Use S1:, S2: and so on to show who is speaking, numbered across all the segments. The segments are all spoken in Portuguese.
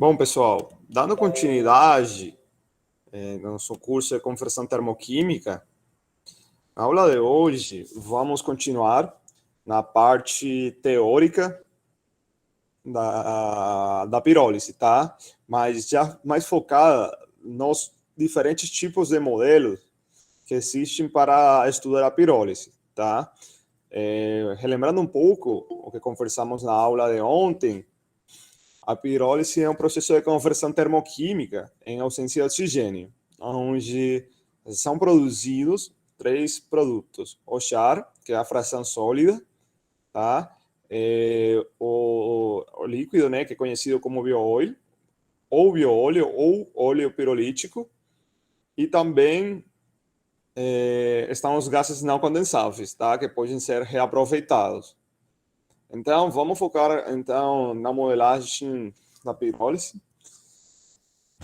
S1: Bom, pessoal, dando continuidade no nosso curso de conversão termoquímica, na aula de hoje vamos continuar na parte teórica da pirólise, tá? Mas já mais focada nos diferentes tipos de modelos que existem para estudar a pirólise, tá? Relembrando um pouco o que conversamos na aula de ontem, a pirólise é um processo de conversão termoquímica em ausência de oxigênio, onde são produzidos três produtos: o char, que é a fração sólida, tá? O líquido, né, que é conhecido como bioóleo, ou bioóleo ou óleo pirolítico, e também estão os gases não condensáveis, tá? Que podem ser reaproveitados. Então, vamos focar então na modelagem da pirólise.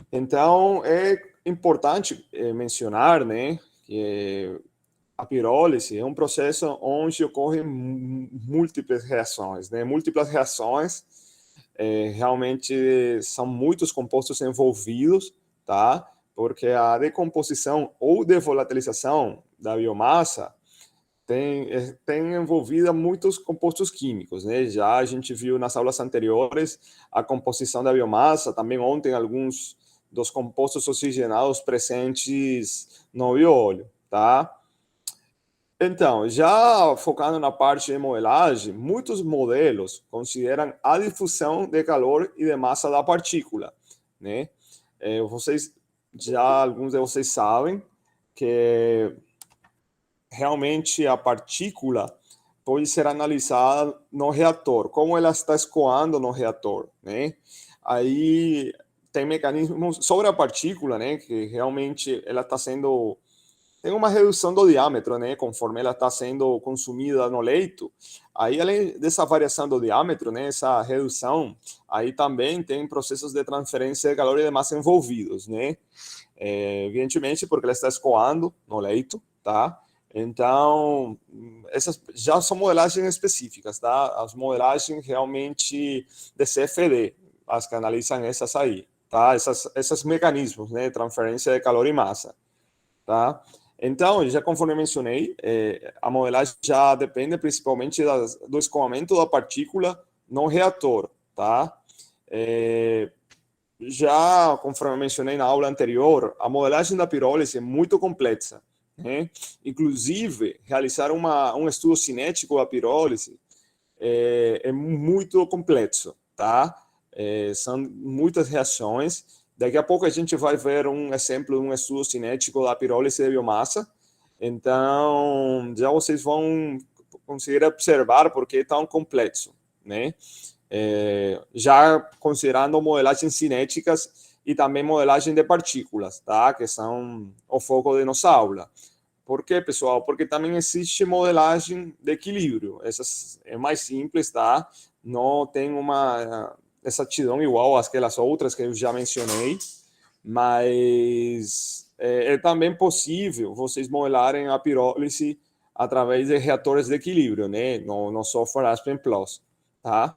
S1: Então, é importante mencionar, né, que a pirólise é um processo onde ocorrem múltiplas reações, né? Múltiplas reações, realmente são muitos compostos envolvidos, tá? Porque a decomposição ou desvolatilização da biomassa tem envolvida muitos compostos químicos, né? Já a gente viu nas aulas anteriores a composição da biomassa, também ontem alguns dos compostos oxigenados presentes no bioóleo, tá? Então, já focando na parte de modelagem, muitos modelos consideram a difusão de calor e de massa da partícula, né? Alguns de vocês sabem que realmente a partícula pode ser analisada no reator, como ela está escoando no reator, né? Aí tem mecanismos sobre a partícula, né, que realmente ela está sendo tem uma redução do diâmetro, né, conforme ela está sendo consumida no leito. Aí, além dessa variação do diâmetro, né, essa redução, aí também tem processos de transferência de calor e de massa envolvidos, né? Evidentemente, porque ela está escoando no leito, tá? Então, essas já são modelagens específicas, tá? As modelagens realmente de CFD, as que analisam essas aí, tá? Esses mecanismos, né, de transferência de calor e massa, tá? Então, já conforme mencionei, a modelagem já depende principalmente do escoamento da partícula no reator, tá? Já, conforme mencionei na aula anterior, a modelagem da pirólise é muito complexa, né? Inclusive, realizar um estudo cinético da pirólise é muito complexo, tá? São muitas reações. Daqui a pouco a gente vai ver um exemplo de um estudo cinético da pirólise de biomassa. Então, já vocês vão conseguir observar por que é tão complexo, né? Já considerando modelagens cinéticas e também modelagem de partículas, tá? Que são o foco de nossa aula. Por quê, pessoal? Porque também existe modelagem de equilíbrio. Essa é mais simples, tá? Não tem uma exatidão igual àquelas outras que eu já mencionei, mas é também possível vocês modelarem a pirólise através de reatores de equilíbrio, né? No software Aspen Plus, tá?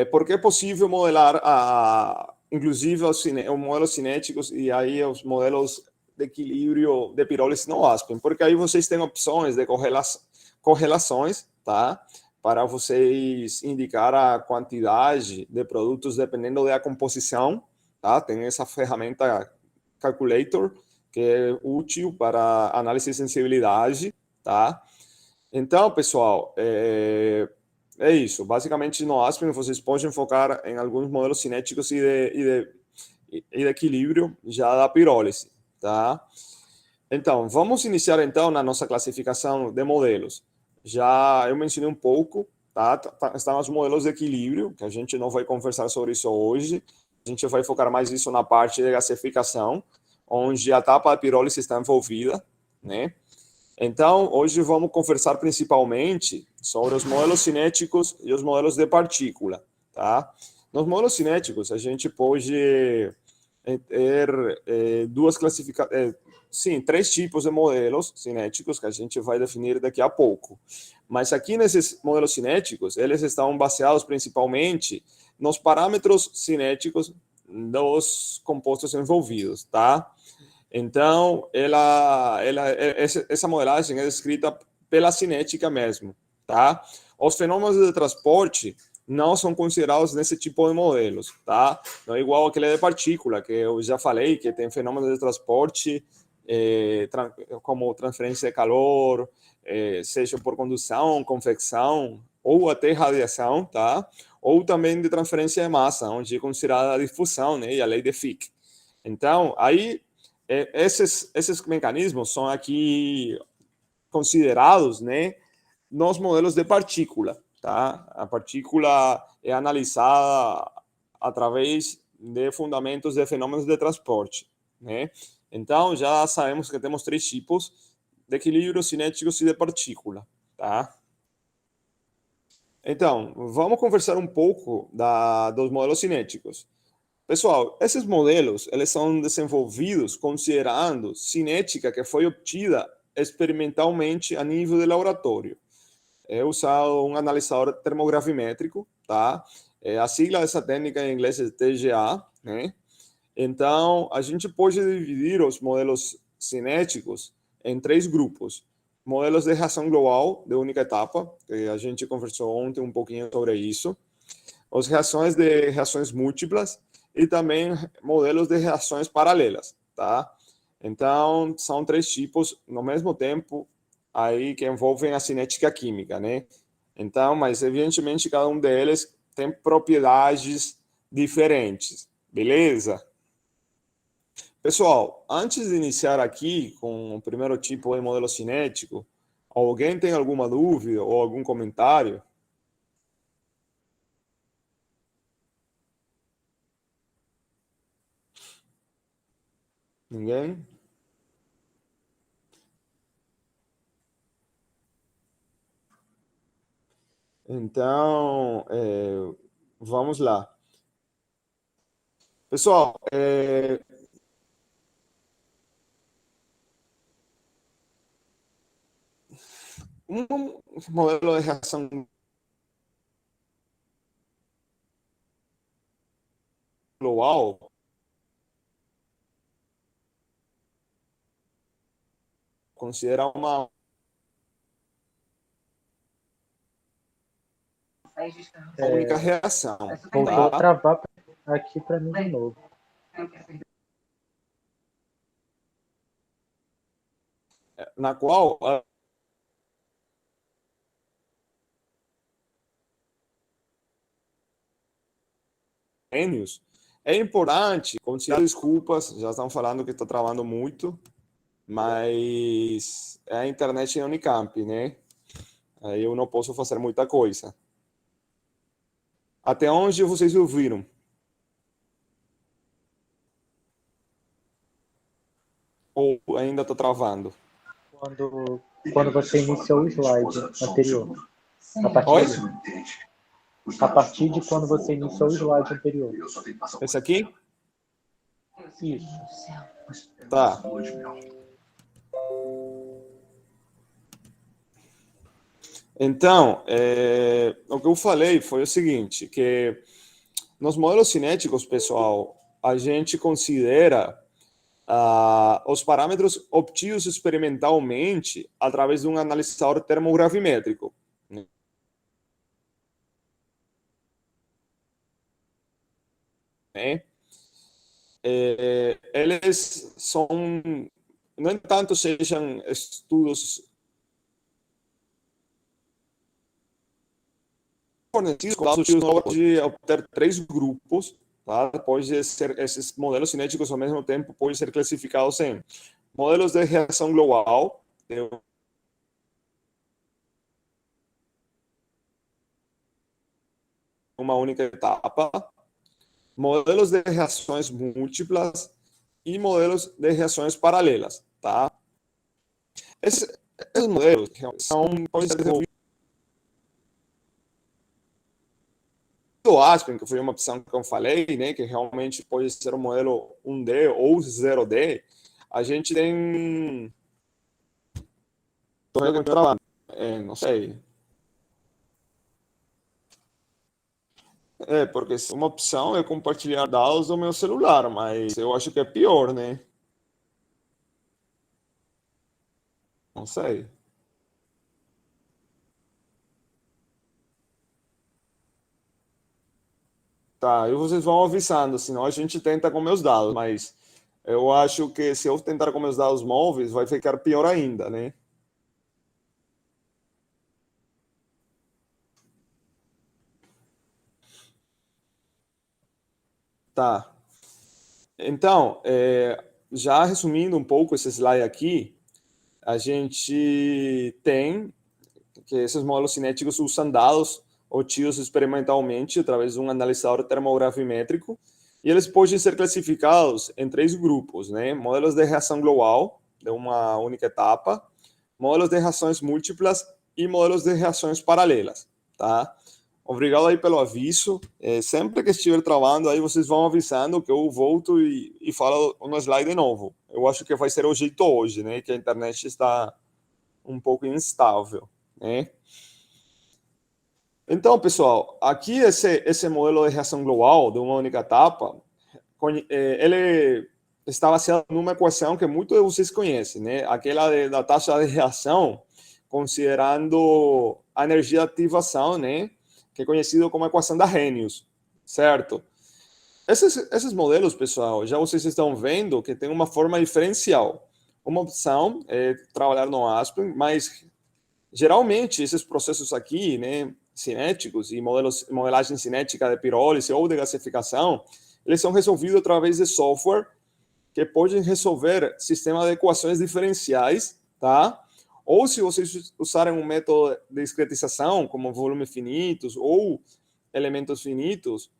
S1: Porque é possível modelar, inclusive, os modelos cinéticos e aí os modelos de equilíbrio de pirólise no Aspen, porque aí vocês têm opções de correlações, tá? Para vocês indicar a quantidade de produtos dependendo da composição, tá? Tem essa ferramenta Calculator, que é útil para análise de sensibilidade, tá? Então, pessoal, é isso. Basicamente, no Aspen, vocês podem focar em alguns modelos cinéticos e de equilíbrio já da pirólise, tá? Então, vamos iniciar então na nossa classificação de modelos. Já eu mencionei um pouco, tá? Estão os modelos de equilíbrio, que a gente não vai conversar sobre isso hoje. A gente vai focar mais isso na parte de gasificação, onde a etapa da pirólise está envolvida, né? Então, hoje vamos conversar principalmente sobre os modelos cinéticos e os modelos de partícula, tá? Nos modelos cinéticos, a gente pode ter três tipos de modelos cinéticos que a gente vai definir daqui a pouco. Mas aqui nesses modelos cinéticos, eles estão baseados principalmente nos parâmetros cinéticos dos compostos envolvidos, tá? Então, essa modelagem é descrita pela cinética mesmo, tá? Os fenômenos de transporte não são considerados nesse tipo de modelos, tá? Não é igual aquele de partícula, que eu já falei, que tem fenômenos de transporte como transferência de calor, seja por condução, convecção, ou até radiação, tá? Ou também de transferência de massa, onde é considerada a difusão, né? E a lei de Fick. Então, aí, esses mecanismos são aqui considerados, né, nos modelos de partícula, tá? A partícula é analisada através de fundamentos de fenômenos de transporte, né? Então, já sabemos que temos três tipos de equilíbrios cinéticos e de partícula, tá? Então, vamos conversar um pouco dos modelos cinéticos. Pessoal, esses modelos, eles são desenvolvidos considerando cinética que foi obtida experimentalmente a nível de laboratório. É usado um analisador termogravimétrico, tá? A sigla dessa técnica em inglês é TGA, né? Então, a gente pode dividir os modelos cinéticos em três grupos. Modelos de reação global de única etapa, que a gente conversou ontem um pouquinho sobre isso. As reações de reações múltiplas e também modelos de reações paralelas, tá? Então, são três tipos, no mesmo tempo, aí que envolvem a cinética química, né? Então, mas evidentemente cada um deles tem propriedades diferentes, beleza? Pessoal, antes de iniciar aqui com o primeiro tipo de modelo cinético, alguém tem alguma dúvida ou algum comentário? Ninguém? Então, vamos lá. Pessoal, um modelo de reação global considera uma única reação.
S2: Voltou a travar aqui para mim de novo.
S1: Na qual é importante, considerar desculpas, já estão falando que está travando muito, mas é a internet em Unicamp, né? Aí eu não posso fazer muita coisa. Até onde vocês ouviram? Ou ainda está travando?
S2: Quando você iniciou o slide anterior. A partir de quando você iniciou o slide anterior.
S1: Esse aqui?
S2: Isso.
S1: Tá. Então, o que eu falei foi o seguinte, que nos modelos cinéticos, pessoal, a gente considera os parâmetros obtidos experimentalmente através de um analisador termogravimétrico. Né? Eles são, no entanto, sejam estudos fornecidos de obter três grupos, tá? Pode ser esses modelos cinéticos ao mesmo tempo podem ser classificados em modelos de reação global, uma única etapa, modelos de reações múltiplas e modelos de reações paralelas, tá? Esses modelos podem ser desenvolvidos do Aspen, que foi uma opção que eu falei, né, que realmente pode ser um modelo 1D ou 0D, a gente tem... não sei. Porque uma opção é compartilhar dados do meu celular, mas eu acho que é pior, né? Não sei. Tá, e vocês vão avisando, senão a gente tenta com meus dados, mas eu acho que se eu tentar com meus dados móveis, vai ficar pior ainda, né? Tá. Então, já resumindo um pouco esse slide aqui, a gente tem que esses modelos cinéticos usam dados obtidos experimentalmente através de um analisador termografimétrico e eles podem ser classificados em três grupos, né? Modelos de reação global, de uma única etapa, modelos de reações múltiplas e modelos de reações paralelas, tá? Obrigado aí pelo aviso. Sempre que estiver trabalhando aí, vocês vão avisando que eu volto e falo no slide de novo. Eu acho que vai ser o jeito hoje, né? Que a internet está um pouco instável, né? Então, pessoal, aqui esse modelo de reação global de uma única etapa, ele está baseado numa equação que muitos de vocês conhecem, né? Aquela da taxa de reação, considerando a energia de ativação, né? Que é conhecido como a equação da Arrhenius, certo? Esses modelos, pessoal, já vocês estão vendo que tem uma forma diferencial. Uma opção é trabalhar no Aspen, mas geralmente esses processos aqui, né, cinéticos e modelagem cinética de pirólise ou de gasificação, eles são resolvidos através de software que podem resolver sistemas de equações diferenciais, tá? Ou se vocês usarem um método de discretização, como volumes finitos ou elementos finitos,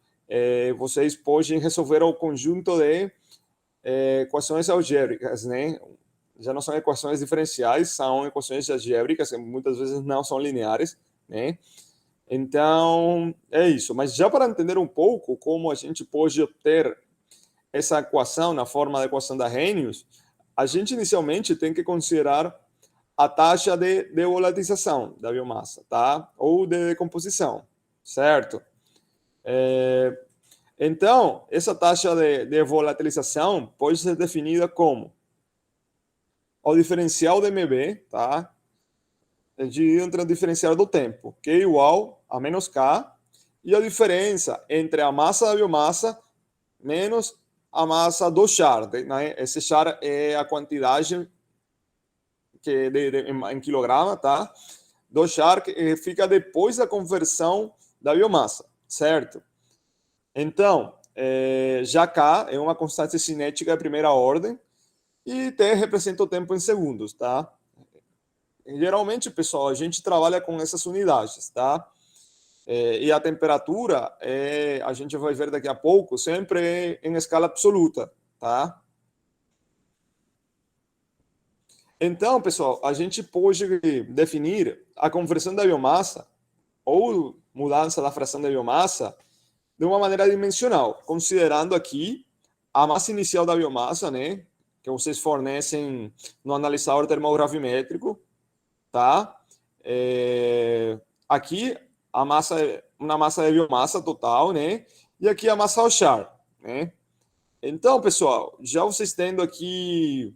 S1: vocês podem resolver o conjunto de equações algébricas, né? Já não são equações diferenciais, são equações algébricas que muitas vezes não são lineares, né? Então, é isso. Mas já para entender um pouco como a gente pode obter essa equação na forma da equação da Arrhenius, a gente inicialmente tem que considerar a taxa de volatilização da biomassa, tá? Ou de decomposição, certo? Então, essa taxa de volatilização pode ser definida como o diferencial de MB, tá? É dividido entre o diferencial do tempo, que é igual a menos K, e a diferença entre a massa da biomassa menos a massa do char, né? Esse char é a quantidade que em quilograma, tá? Do char que fica depois da conversão da biomassa, certo? Então, já K é uma constante cinética de primeira ordem e T representa o tempo em segundos, tá? Geralmente, pessoal, a gente trabalha com essas unidades, tá? E a temperatura, a gente vai ver daqui a pouco, sempre em escala absoluta, tá? Então, pessoal, a gente pode definir a conversão da biomassa ou mudança da fração da biomassa de uma maneira dimensional, considerando aqui a massa inicial da biomassa, né, que vocês fornecem no analisador termografimétrico, tá? Aqui a massa, uma massa de biomassa total, né? E aqui a massa ao char, né? Então, pessoal, já vocês tendo aqui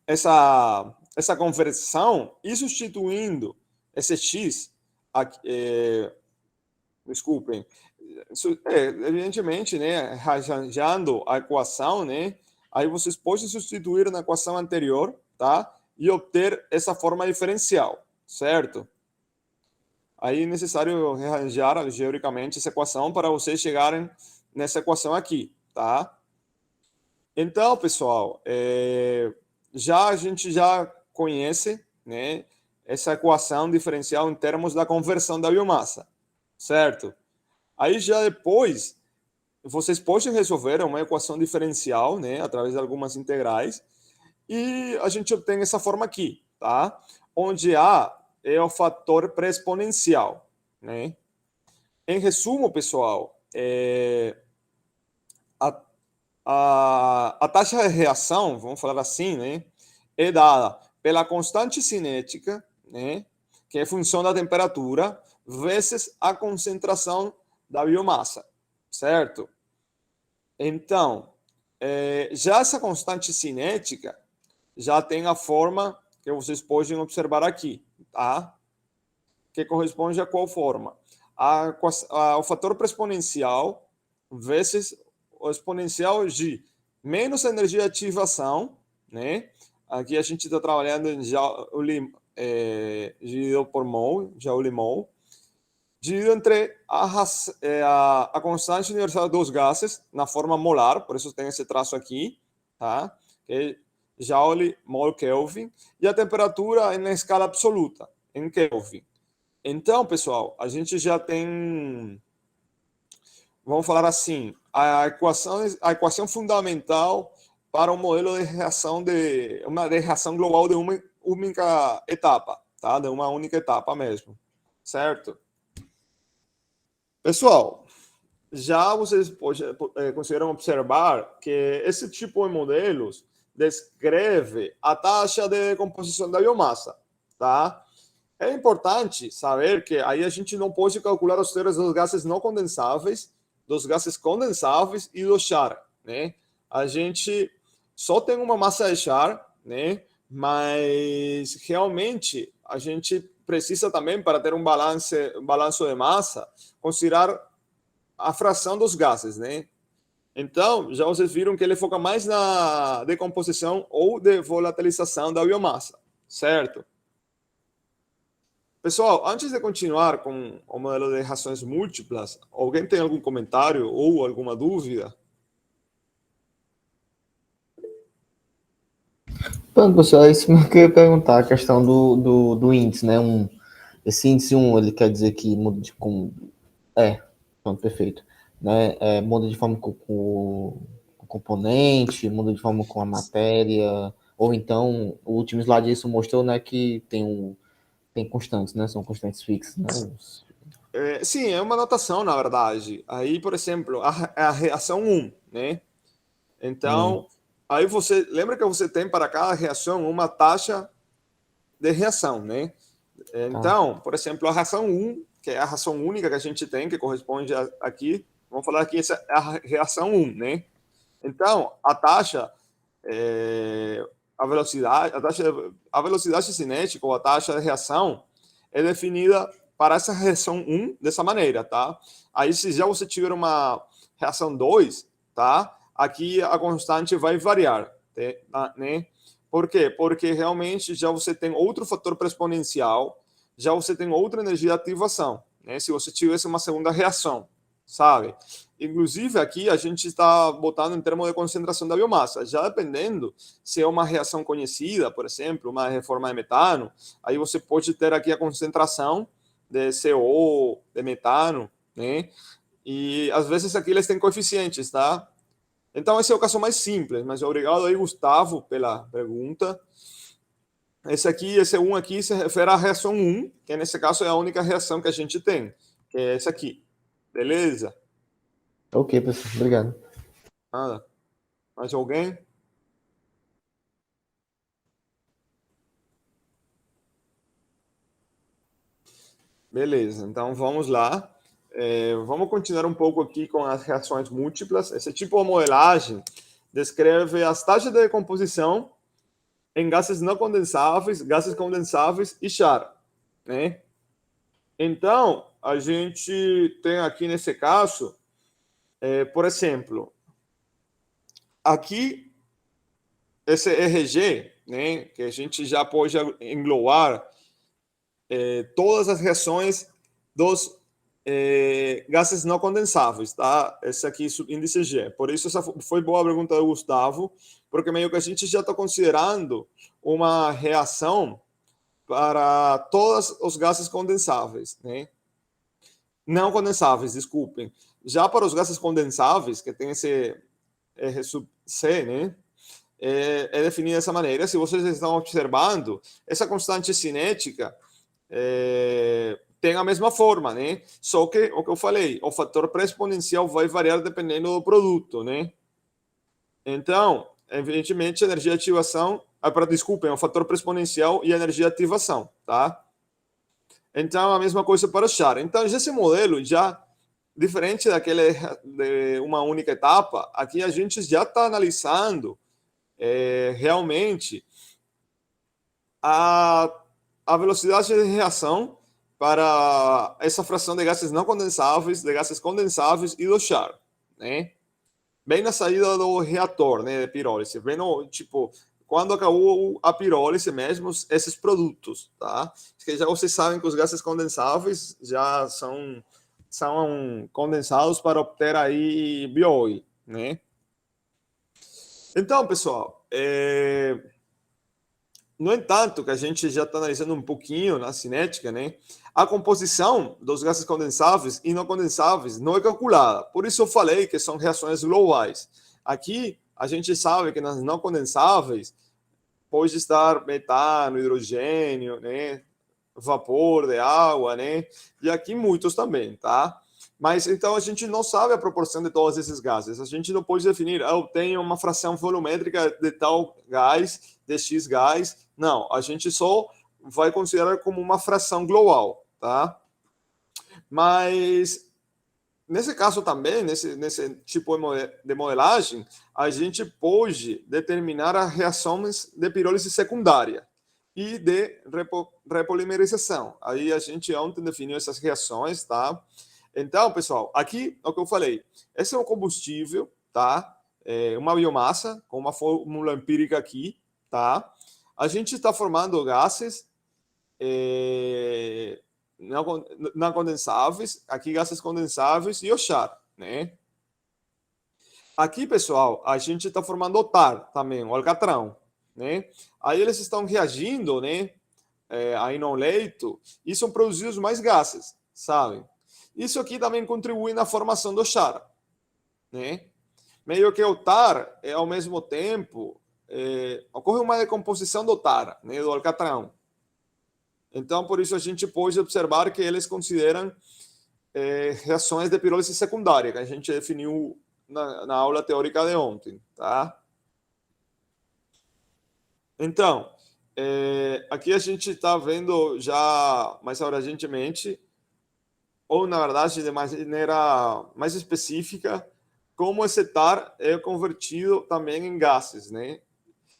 S1: essa conversão e substituindo esse x, aqui, desculpem, evidentemente, né, arranjando a equação, né, aí vocês podem substituir na equação anterior, tá, e obter essa forma diferencial, certo? Aí é necessário arranjar algebricamente essa equação para vocês chegarem nessa equação aqui, tá? Então, pessoal, a gente já conhece, né, essa equação diferencial em termos da conversão da biomassa, certo? Aí já depois vocês podem resolver uma equação diferencial, né, através de algumas integrais, e a gente obtém essa forma aqui, tá? Onde A é o fator pré-exponencial, né? em resumo, pessoal, a taxa de reação, vamos falar assim, né, é dada pela constante cinética, né, que é função da temperatura, vezes a concentração da biomassa, certo? Então, já essa constante cinética já tem a forma que vocês podem observar aqui, tá? Que corresponde a qual forma? O fator exponencial vezes o exponencial de menos energia de ativação, né? Aqui a gente está trabalhando em Joule dividido por mol, Joule-mol, dividido entre a constante universal dos gases na forma molar, por isso tem esse traço aqui, tá? Que é Joule, mol, Kelvin, e a temperatura na escala absoluta, em Kelvin. Então, pessoal, a gente já tem, vamos falar assim, a equação fundamental para um modelo de reação global de uma única etapa, tá? De uma única etapa mesmo, certo? Pessoal, já vocês conseguiram observar que esse tipo de modelos descreve a taxa de composição da biomassa, tá? É importante saber que aí a gente não pode calcular os teores dos gases não condensáveis, dos gases condensáveis e do char, né? A gente só tem uma massa de char, né? Mas realmente a gente precisa também, para ter um balanço de massa, considerar a fração dos gases, né? Então, já vocês viram que ele foca mais na decomposição ou de volatilização da biomassa, certo? Pessoal, antes de continuar com o modelo de reações múltiplas, alguém tem algum comentário ou alguma dúvida?
S3: Pronto, pessoal, é isso mesmo que eu ia perguntar, a questão do índice, né? Esse índice 1, ele quer dizer que muda de... pronto, perfeito. Né? Muda de forma com o componente, muda de forma com a matéria, ou então, o último slide isso mostrou, né, que tem constantes, né? São constantes fixas, né?
S1: Sim, é uma notação, na verdade. Aí, por exemplo, a reação 1, né? Então, aí você lembra que você tem para cada reação uma taxa de reação, né? Então, por exemplo, a reação 1, que é a reação única que a gente tem, que corresponde aqui, vamos falar aqui, essa é a reação 1, né? Então, a taxa, a velocidade cinética ou a taxa de reação é definida para essa reação 1 dessa maneira, tá? Aí, se já você tiver uma reação 2, tá? Aqui a constante vai variar, né? Por quê? Porque realmente já você tem outro fator exponencial, já você tem outra energia de ativação, né? Se você tivesse uma segunda reação, sabe? Inclusive, aqui a gente está botando em termos de concentração da biomassa. Já dependendo se é uma reação conhecida, por exemplo, uma reforma de metano, aí você pode ter aqui a concentração de CO, de metano, né? E às vezes aqui eles têm coeficientes, tá? Então esse é o caso mais simples, mas obrigado aí, Gustavo, pela pergunta. Esse 1 aqui se refere à reação 1, que nesse caso é a única reação que a gente tem, que é essa aqui. Beleza?
S3: Ok, pessoal, obrigado.
S1: Nada. Mais alguém? Beleza, então vamos lá. Vamos continuar um pouco aqui com as reações múltiplas. Esse tipo de modelagem descreve as taxas de decomposição em gases não condensáveis, gases condensáveis e char, né? Então, a gente tem aqui nesse caso, por exemplo, aqui esse RG, né, que a gente já pode englobar todas as reações dos gases não condensáveis, tá? Esse aqui, subíndice G. Por isso, essa foi boa a pergunta do Gustavo, porque meio que a gente já está considerando uma reação para todos os gases condensáveis, né? Não condensáveis, desculpem. Já para os gases condensáveis, que tem esse R sub C, né? É definida dessa maneira. Se vocês estão observando, essa constante cinética tem a mesma forma, né? Só que o que eu falei, o fator pré-exponencial vai variar dependendo do produto, né? Então, evidentemente, a energia de ativação, desculpem, o fator pré-exponencial e a energia de ativação, tá? Então, a mesma coisa para o char. Então, esse modelo já diferente daquele de uma única etapa, aqui a gente já está analisando realmente a velocidade de reação para essa fração de gases não condensáveis, de gases condensáveis e do char, né? Bem na saída do reator, né, de pirólise, bem no, tipo, quando acabou a pirólise mesmo, esses produtos, tá? Que já vocês sabem que os gases condensáveis já são condensados para obter aí bio-oil, né? Então, pessoal, no entanto, que a gente já está analisando um pouquinho na cinética, né? A composição dos gases condensáveis e não condensáveis não é calculada. Por isso eu falei que são reações globais. Aqui, a gente sabe que nas não condensáveis pode estar metano, hidrogênio, né? Vapor de água, né? E aqui muitos também, tá? Mas então a gente não sabe a proporção de todos esses gases. A gente não pode definir, eu tenho uma fração volumétrica de tal gás, de X gás. Não, a gente só vai considerar como uma fração global, tá? Mas nesse caso também, nesse tipo de modelagem, a gente pode determinar as reações de pirólise secundária e de repolimerização. Aí a gente ontem definiu essas reações, tá? Então, pessoal, aqui é o que eu falei. Esse é um combustível, tá? É uma biomassa com uma fórmula empírica aqui, tá? A gente está formando gases não condensáveis, aqui gases condensáveis e o char, né? Aqui, pessoal, a gente está formando o tar também, o alcatrão, né? Aí eles estão reagindo, né? Aí no leito e são produzidos mais gases, sabe? Isso aqui também contribui na formação do char, né? Meio que o tar, ao mesmo tempo, ocorre uma decomposição do tar, né? Do alcatrão. Então, por isso a gente pode observar que eles consideram reações de pirólise secundária, que a gente definiu na aula teórica de ontem, tá? Então, aqui a gente está vendo já mais recentemente, ou na verdade de maneira mais específica, como esse tar é convertido também em gases, né?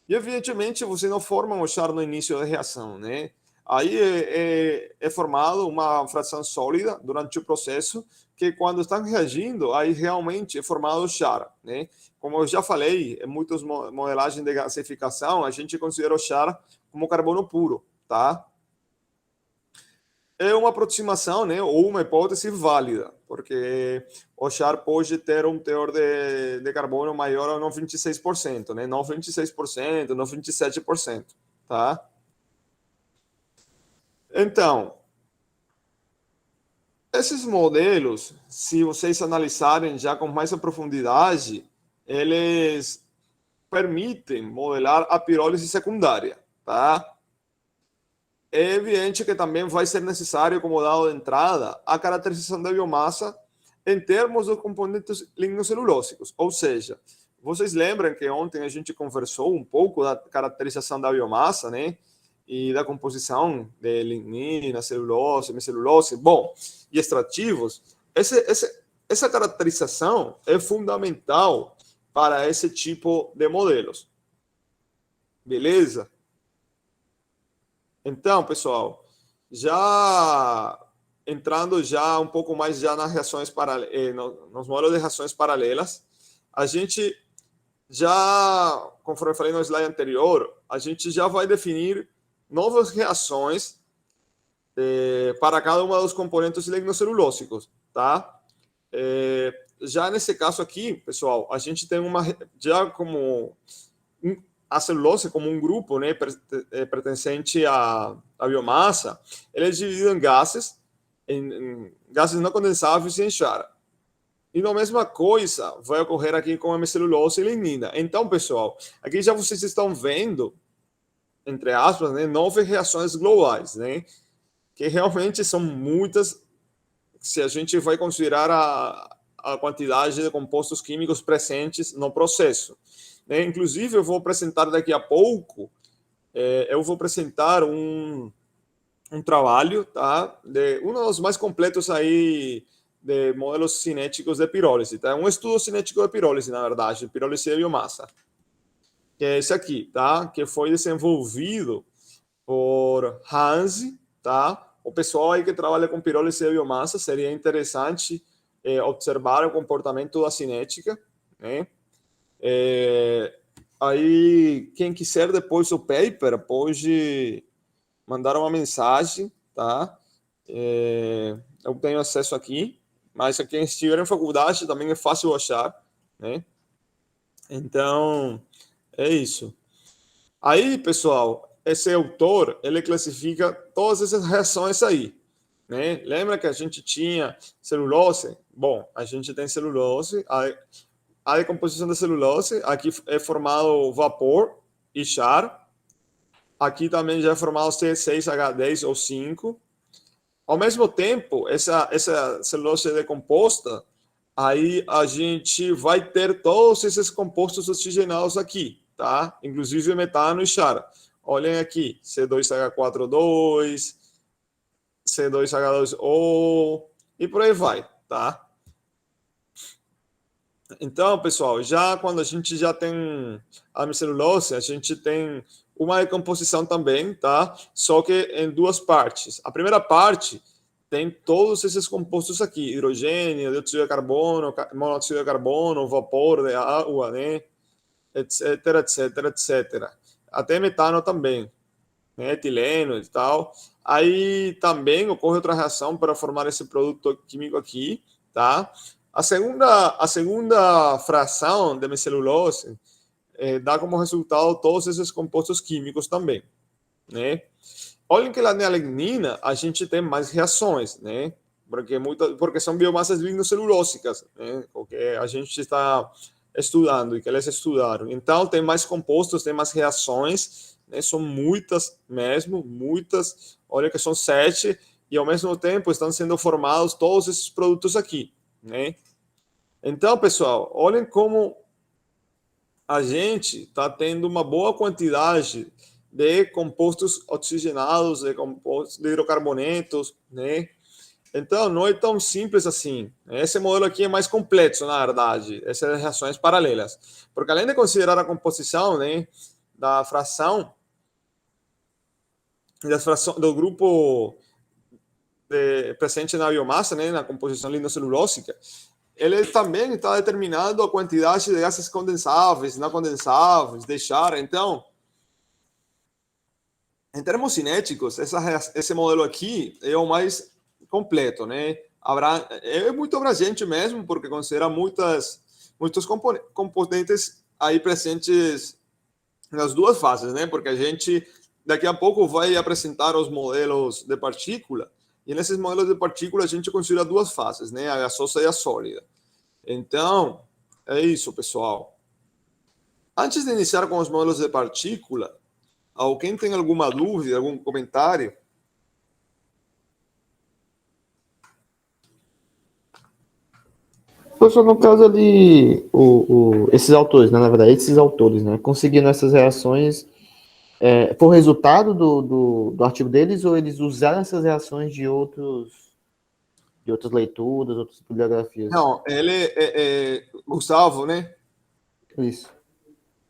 S1: E evidentemente você não forma um char no início da reação, né? Aí é formado uma fração sólida durante o processo, que quando estão reagindo, aí realmente é formado o char, né? Como eu já falei, em muitas modelagens de gasificação, a gente considera o char como carbono puro, tá? É uma aproximação, né, ou uma hipótese válida, porque o char pode ter um teor de carbono maior ou não 26%, né? Não 26%, não 27%, tá? Então, esses modelos, se vocês analisarem já com mais profundidade, eles permitem modelar a pirólise secundária, tá? É evidente que também vai ser necessário, como dado de entrada, a caracterização da biomassa em termos dos componentes lignocelulósicos. Ou seja, vocês lembram que ontem a gente conversou um pouco da caracterização da biomassa, né? E da composição de lignina, celulose, hemicelulose, bom, e extrativos. Essa caracterização é fundamental para esse tipo de modelos. Beleza? Então, pessoal, já entrando já um pouco mais já nas reações nos modelos de reações paralelas, a gente já, conforme eu falei no slide anterior, a gente já vai definir novas reações para cada uma dos componentes lignocelulósicos, tá? Já nesse caso aqui, pessoal, a gente tem já como a celulose como um grupo, né, pertencente à biomassa, ele é dividido em gases não condensáveis e em char. E a mesma coisa vai ocorrer aqui com a hemicelulose e lignina. Então, pessoal, aqui já vocês estão vendo, entre aspas, né, 9 reações globais, né? que realmente são muitas, se a gente vai considerar a quantidade de compostos químicos presentes no processo. Né? Inclusive, eu vou apresentar daqui a pouco, eu vou apresentar um trabalho, tá? De um dos mais completos aí de modelos cinéticos de pirólise, tá? Um estudo cinético de pirólise, na verdade, pirólise de biomassa, que é esse aqui, tá? Que foi desenvolvido por Hanze, tá? O pessoal aí que trabalha com pirólise de biomassa, seria interessante observar o comportamento da cinética, né? Aí, quem quiser depois o paper, pode mandar uma mensagem, tá? Eu tenho acesso aqui, mas quem estiver em faculdade também é fácil achar, né? Então, é isso. Aí, pessoal, esse autor, ele classifica todas essas reações aí, né? Lembra que a gente tinha celulose? Bom, a gente tem celulose, a decomposição da celulose, aqui é formado vapor e char, aqui também já é formado C6H10 ou 5. Ao mesmo tempo, essa celulose decomposta, aí a gente vai ter todos esses compostos oxigenados aqui, tá? Inclusive metano e char. Olhem aqui, C2H42, C2H2O e por aí vai, tá? Então, pessoal, já quando a gente já tem a hemicelulose, a gente tem uma decomposição também, tá? Só que em duas partes. A primeira parte tem todos esses compostos aqui, hidrogênio, dióxido de carbono, monóxido de carbono, vapor de água, né? Etc, etc, etc. Até metano também, né? Etileno e tal. Aí também ocorre outra reação para formar esse produto químico aqui, tá? A segunda fração de hemicelulose dá como resultado todos esses compostos químicos também, né? Olhem que na lignina a gente tem mais reações, né? Porque são biomassas lignocelulósicas, né? O que a gente está estudando e que eles estudaram. Então, tem mais compostos, tem mais reações, né? São muitas mesmo, muitas. Olha que são 7 e, ao mesmo tempo, estão sendo formados todos esses produtos aqui, né? Então, pessoal, olhem como a gente está tendo uma boa quantidade de compostos oxigenados, de compostos de hidrocarbonetos, né? Então, não é tão simples assim. Esse modelo aqui é mais complexo, na verdade, essas reações paralelas. Porque além de considerar a composição, né, da fração, do grupo presente na biomassa, né, na composição lignocelulósica, ele também está determinando a quantidade de gases condensáveis, não condensáveis, de char. Então, em termos cinéticos, esse modelo aqui é o mais completo, né? É muito abrangente mesmo, porque considera muitos componentes aí presentes nas duas fases, né? Porque a gente daqui a pouco vai apresentar os modelos de partícula, e nesses modelos de partícula a gente considera duas fases, né? A gasosa e a sólida. Então, é isso, pessoal. Antes de iniciar com os modelos de partícula, alguém tem alguma dúvida, algum comentário?
S3: Professor, no caso ali, esses autores, né, na verdade, esses autores, né, conseguiram essas reações por resultado do artigo deles, ou eles usaram essas reações de outras leituras, outras bibliografias?
S1: Não, ele Gustavo, né?
S3: Isso.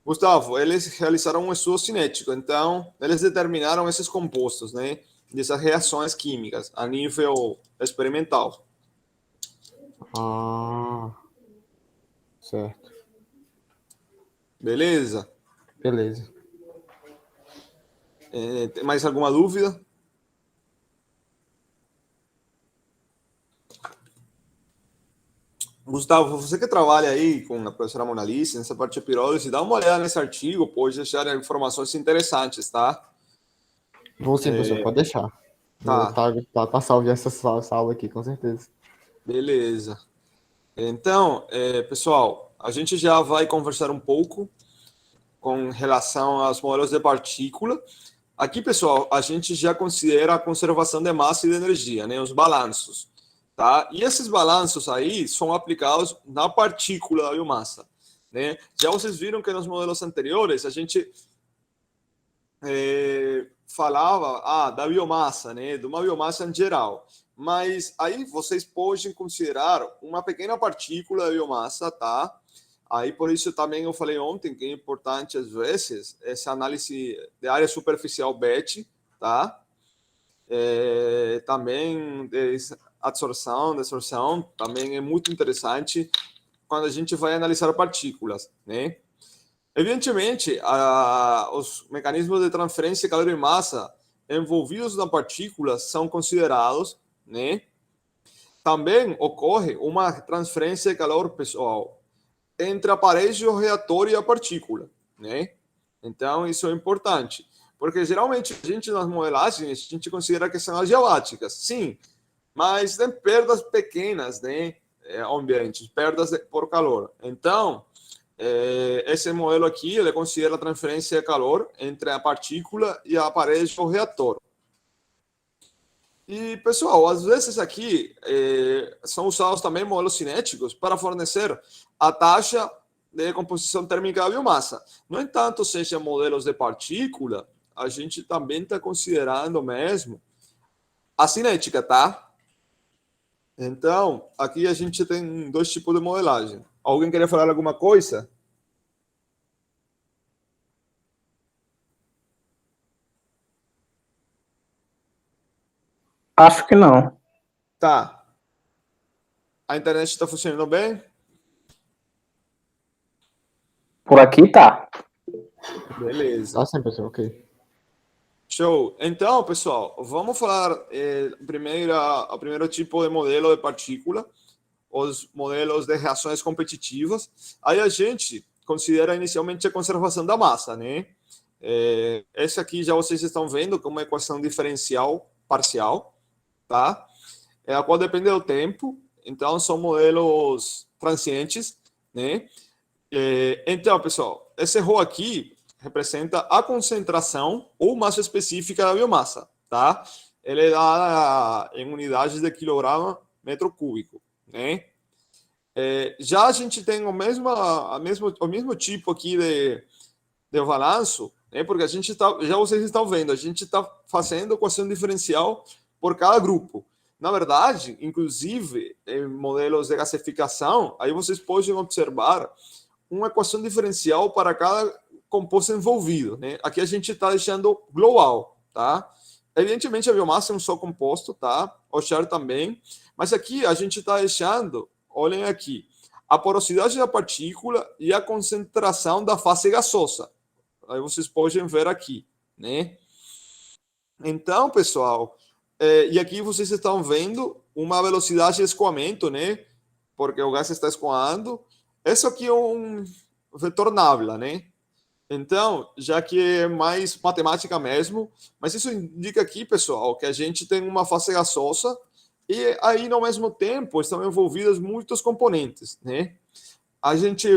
S1: Gustavo, eles realizaram um estudo cinético, então eles determinaram esses compostos, né? Dessas reações químicas a nível experimental.
S3: Ah, certo.
S1: Beleza?
S3: Beleza.
S1: Tem mais alguma dúvida? Gustavo, você que trabalha aí com a professora Mona Lisa, nessa parte de pirólise, dá uma olhada nesse artigo, pode deixar informações interessantes, tá?
S3: Vou sim, professor, pode deixar.
S1: Tá.
S3: Tá salvo essa aula aqui, com certeza.
S1: Beleza. Então, pessoal, a gente já vai conversar um pouco com relação aos modelos de partícula. Aqui, pessoal, a gente já considera a conservação de massa e de energia, né? Os balanços, tá? E esses balanços aí são aplicados na partícula da biomassa, né? Já vocês viram que nos modelos anteriores a gente falava da biomassa, né? De uma biomassa em geral. Mas aí vocês podem considerar uma pequena partícula da biomassa, tá? Aí, por isso, também eu falei ontem que é importante, às vezes, essa análise de área superficial BET, tá? Também absorção, desorção, também é muito interessante quando a gente vai analisar partículas, né? Evidentemente, os mecanismos de transferência de calor e massa envolvidos na partícula são considerados, né? Também ocorre uma transferência de calor, pessoal, entre aparelho reator e a partícula, né? Então, isso é importante, porque geralmente a gente nas modelagens, a gente considera que são adiabáticas, sim, mas tem perdas pequenas, né, ao ambiente, perdas por calor. Então, esse modelo aqui, ele considera a transferência de calor entre a partícula e o aparelho reator. E, pessoal, às vezes aqui são usados também modelos cinéticos para fornecer a taxa de composição térmica da biomassa. No entanto, seja modelos de partícula, a gente também está considerando mesmo a cinética, tá? Então, aqui a gente tem dois tipos de modelagem. Alguém queria falar alguma coisa?
S4: Acho que não.
S1: Tá. A internet está funcionando bem?
S4: Por aqui tá.
S1: Beleza.
S3: Tá sim, pessoal, ok.
S1: Show. Então, pessoal, vamos falar o primeiro tipo de modelo de partícula, os modelos de reações competitivas. Aí a gente considera inicialmente a conservação da massa, né? Esse aqui já vocês estão vendo como uma equação diferencial parcial, tá? A qual depende do tempo. Então, são modelos transientes, né? Então, pessoal, esse ρ aqui representa a concentração ou massa específica da biomassa, tá? Ele é dada em unidades de quilograma metro cúbico, né? Já a gente tem o mesmo tipo aqui de balanço, né? Porque a gente já vocês estão vendo, a gente está fazendo equação diferencial por cada grupo. Na verdade, inclusive, em modelos de gasificação, aí vocês podem observar uma equação diferencial para cada composto envolvido, né? Aqui a gente está deixando global, tá? Evidentemente, a biomassa é um só composto, tá? O char também. Mas aqui a gente está deixando, olhem aqui, a porosidade da partícula e a concentração da fase gasosa. Aí vocês podem ver aqui, né? Então, pessoal, e aqui vocês estão vendo uma velocidade de escoamento, né? Porque o gás está escoando. Esse aqui é um vetor Nabla, né? Então, já que é mais matemática mesmo, mas isso indica aqui, pessoal, que a gente tem uma fase gasosa e aí, ao mesmo tempo, estão envolvidas muitos componentes, né? A gente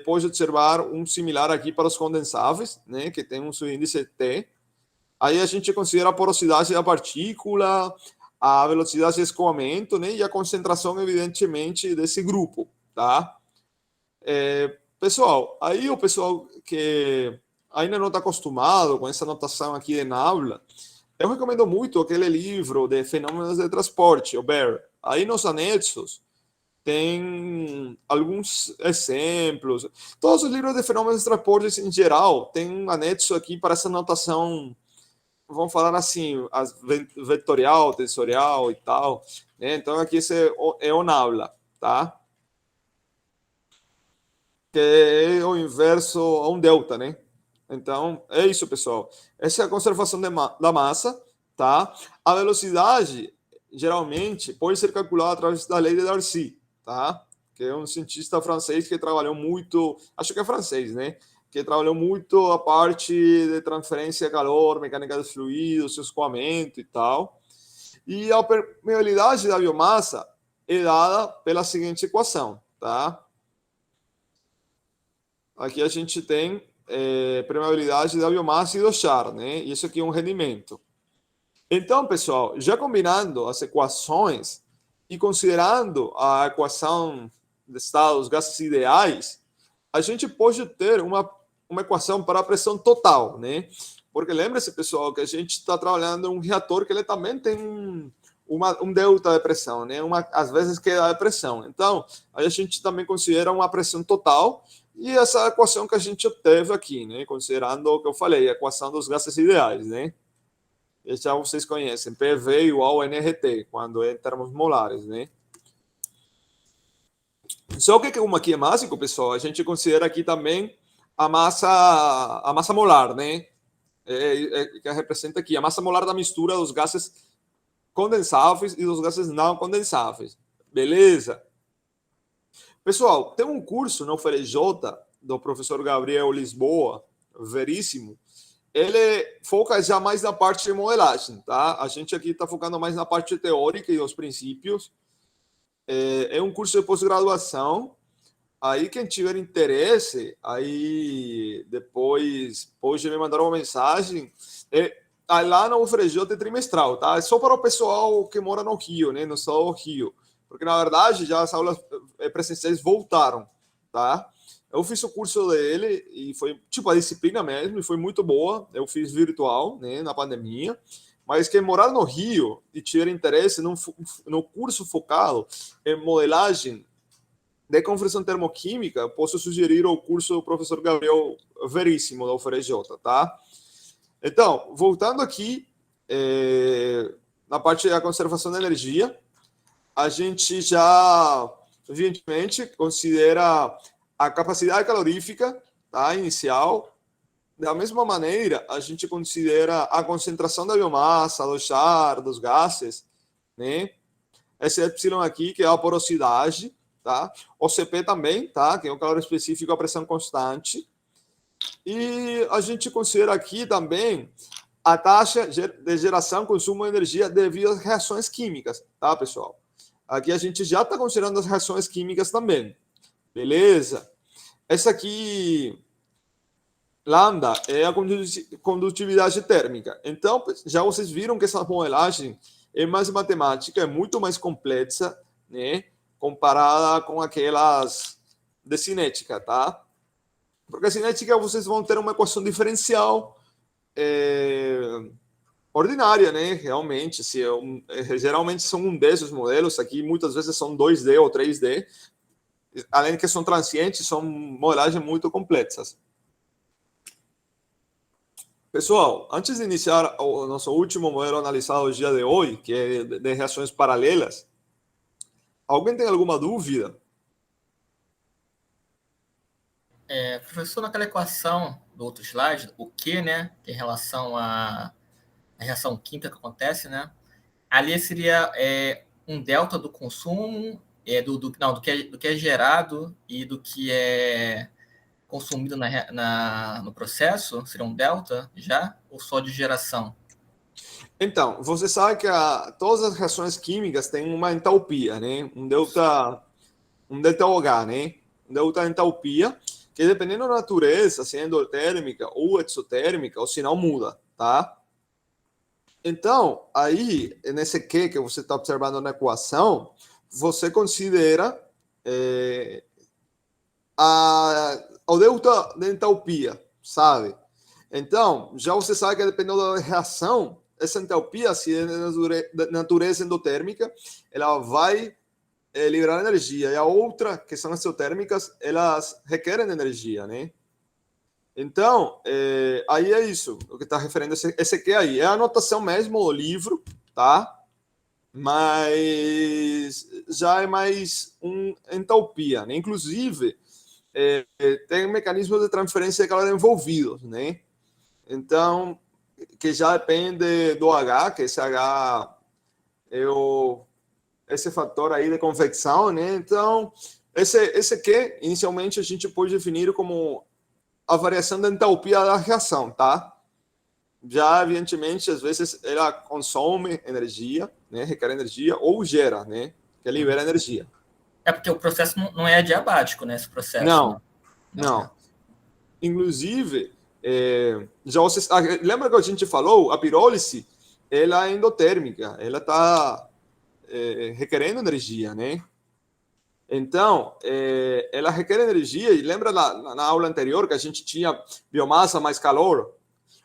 S1: pode observar um similar aqui para os condensáveis, né? Que tem um seu índice T. Aí a gente considera a porosidade da partícula, a velocidade de escoamento, né? E a concentração, evidentemente, desse grupo, tá? Pessoal, aí o pessoal que ainda não está acostumado com essa notação aqui de Nabla, eu recomendo muito aquele livro de Fenômenos de Transporte, o BER. Aí nos anexos tem alguns exemplos. Todos os livros de fenômenos de transporte em geral tem um anexo aqui para essa notação, vamos falar assim, vetorial, tensorial e tal, né? Então aqui esse é o Nabla, tá? Que é o inverso a um delta, né? Então, é isso, pessoal. Essa é a conservação da massa, tá? A velocidade, geralmente, pode ser calculada através da lei de Darcy, tá? Que é um cientista francês que trabalhou muito, acho que é francês, né? Que trabalhou muito a parte de transferência de calor, mecânica dos fluidos, escoamento e tal. E a permeabilidade da biomassa é dada pela seguinte equação, tá? Aqui a gente tem permeabilidade da biomassa e do char, né? E isso aqui é um rendimento. Então, pessoal, já combinando as equações e considerando a equação de estado dos gases ideais, a gente pode ter uma equação para a pressão total, né? Porque lembre-se, pessoal, que a gente está trabalhando em um reator que ele também tem um delta de pressão, né? Às vezes queda de pressão. Então, a gente também considera uma pressão total e essa equação que a gente obteve aqui, né? Considerando o que eu falei, a equação dos gases ideais, né? E já vocês conhecem, PV igual a NRT, quando é em termos molares, né? Só que como aqui é mássico, pessoal, a gente considera aqui também a massa molar, né? Que representa aqui a massa molar da mistura dos gases condensáveis e dos gases não condensáveis. Beleza? Pessoal, tem um curso no UFRJ do professor Gabriel Lisboa, veríssimo. Ele foca já mais na parte de modelagem, tá? A gente aqui está focando mais na parte teórica e os princípios. É um curso de pós-graduação. Aí, quem tiver interesse, aí depois pode me mandar uma mensagem. Aí lá no UFRJ é trimestral, tá? É só para o pessoal que mora no Rio, né? No estado do Rio. Porque, na verdade, já as aulas presenciais voltaram, tá? Eu fiz o curso dele e foi, tipo, a disciplina mesmo, e foi muito boa. Eu fiz virtual, né? Na pandemia. Mas quem morar no Rio e tiver interesse no curso focado em modelagem de conversão termoquímica, posso sugerir o curso do professor Gabriel Veríssimo, da UFRJ, tá? Então, voltando aqui, na parte da conservação da energia, a gente já, evidentemente, considera a capacidade calorífica, tá, inicial. Da mesma maneira, a gente considera a concentração da biomassa, do char, dos gases, né? Esse epsilon aqui, que é a porosidade, tá? O CP também, tá? Que é o calor específico à pressão constante. E a gente considera aqui também a taxa de geração, consumo de energia devido às reações químicas, tá, pessoal? Aqui a gente já está considerando as reações químicas também. Beleza? Essa aqui, lambda, é a condutividade térmica. Então, já vocês viram que essa modelagem é mais matemática, é muito mais complexa, né? Comparada com aquelas de cinética, tá? Porque a cinética vocês vão ter uma equação diferencial ordinária, né? Realmente, geralmente são 1D esses modelos, aqui muitas vezes são 2D ou 3D, além de que são transientes, são modelagens muito complexas. Pessoal, antes de iniciar o nosso último modelo analisado no dia de hoje, que é de reações paralelas, alguém tem alguma dúvida?
S5: Professor, naquela equação do outro slide, o Q, né, que é em relação à reação química que acontece, né, ali seria um delta do consumo, do que é gerado e do que é consumido no processo, seria um delta já, ou só de geração?
S1: Então, você sabe que todas as reações químicas têm uma entalpia, né? Um delta OH, né? Um delta de entalpia, que dependendo da natureza, se é endotérmica ou exotérmica, o sinal muda, tá? Então, aí, nesse Q que você está observando na equação, você considera o delta de entalpia, sabe? Então, já você sabe que dependendo da reação, essa entalpia, se é de natureza endotérmica, ela vai liberar energia. E a outra, que são exotérmicas, elas requerem energia, né? Então, aí é isso, o que está referindo esse aqui aí. É a anotação mesmo do livro, tá? Mas já é mais entalpia, né? Inclusive, tem mecanismos de transferência de calor envolvidos, né? Então, que já depende do H, que esse H é esse fator aí de convecção, né? Então, esse que inicialmente a gente pode definir como a variação da entalpia da reação, tá? Já, evidentemente, às vezes ela consome energia, né? Requer energia, ou gera, né? Que libera energia.
S5: Porque o processo não é adiabático, né? Esse processo.
S1: Não,
S5: né?
S1: não. inclusive, já vocês, lembra que a gente falou, a pirólise, ela é endotérmica, ela está requerendo energia, né? Então, ela requer energia, e lembra na aula anterior que a gente tinha biomassa mais calor?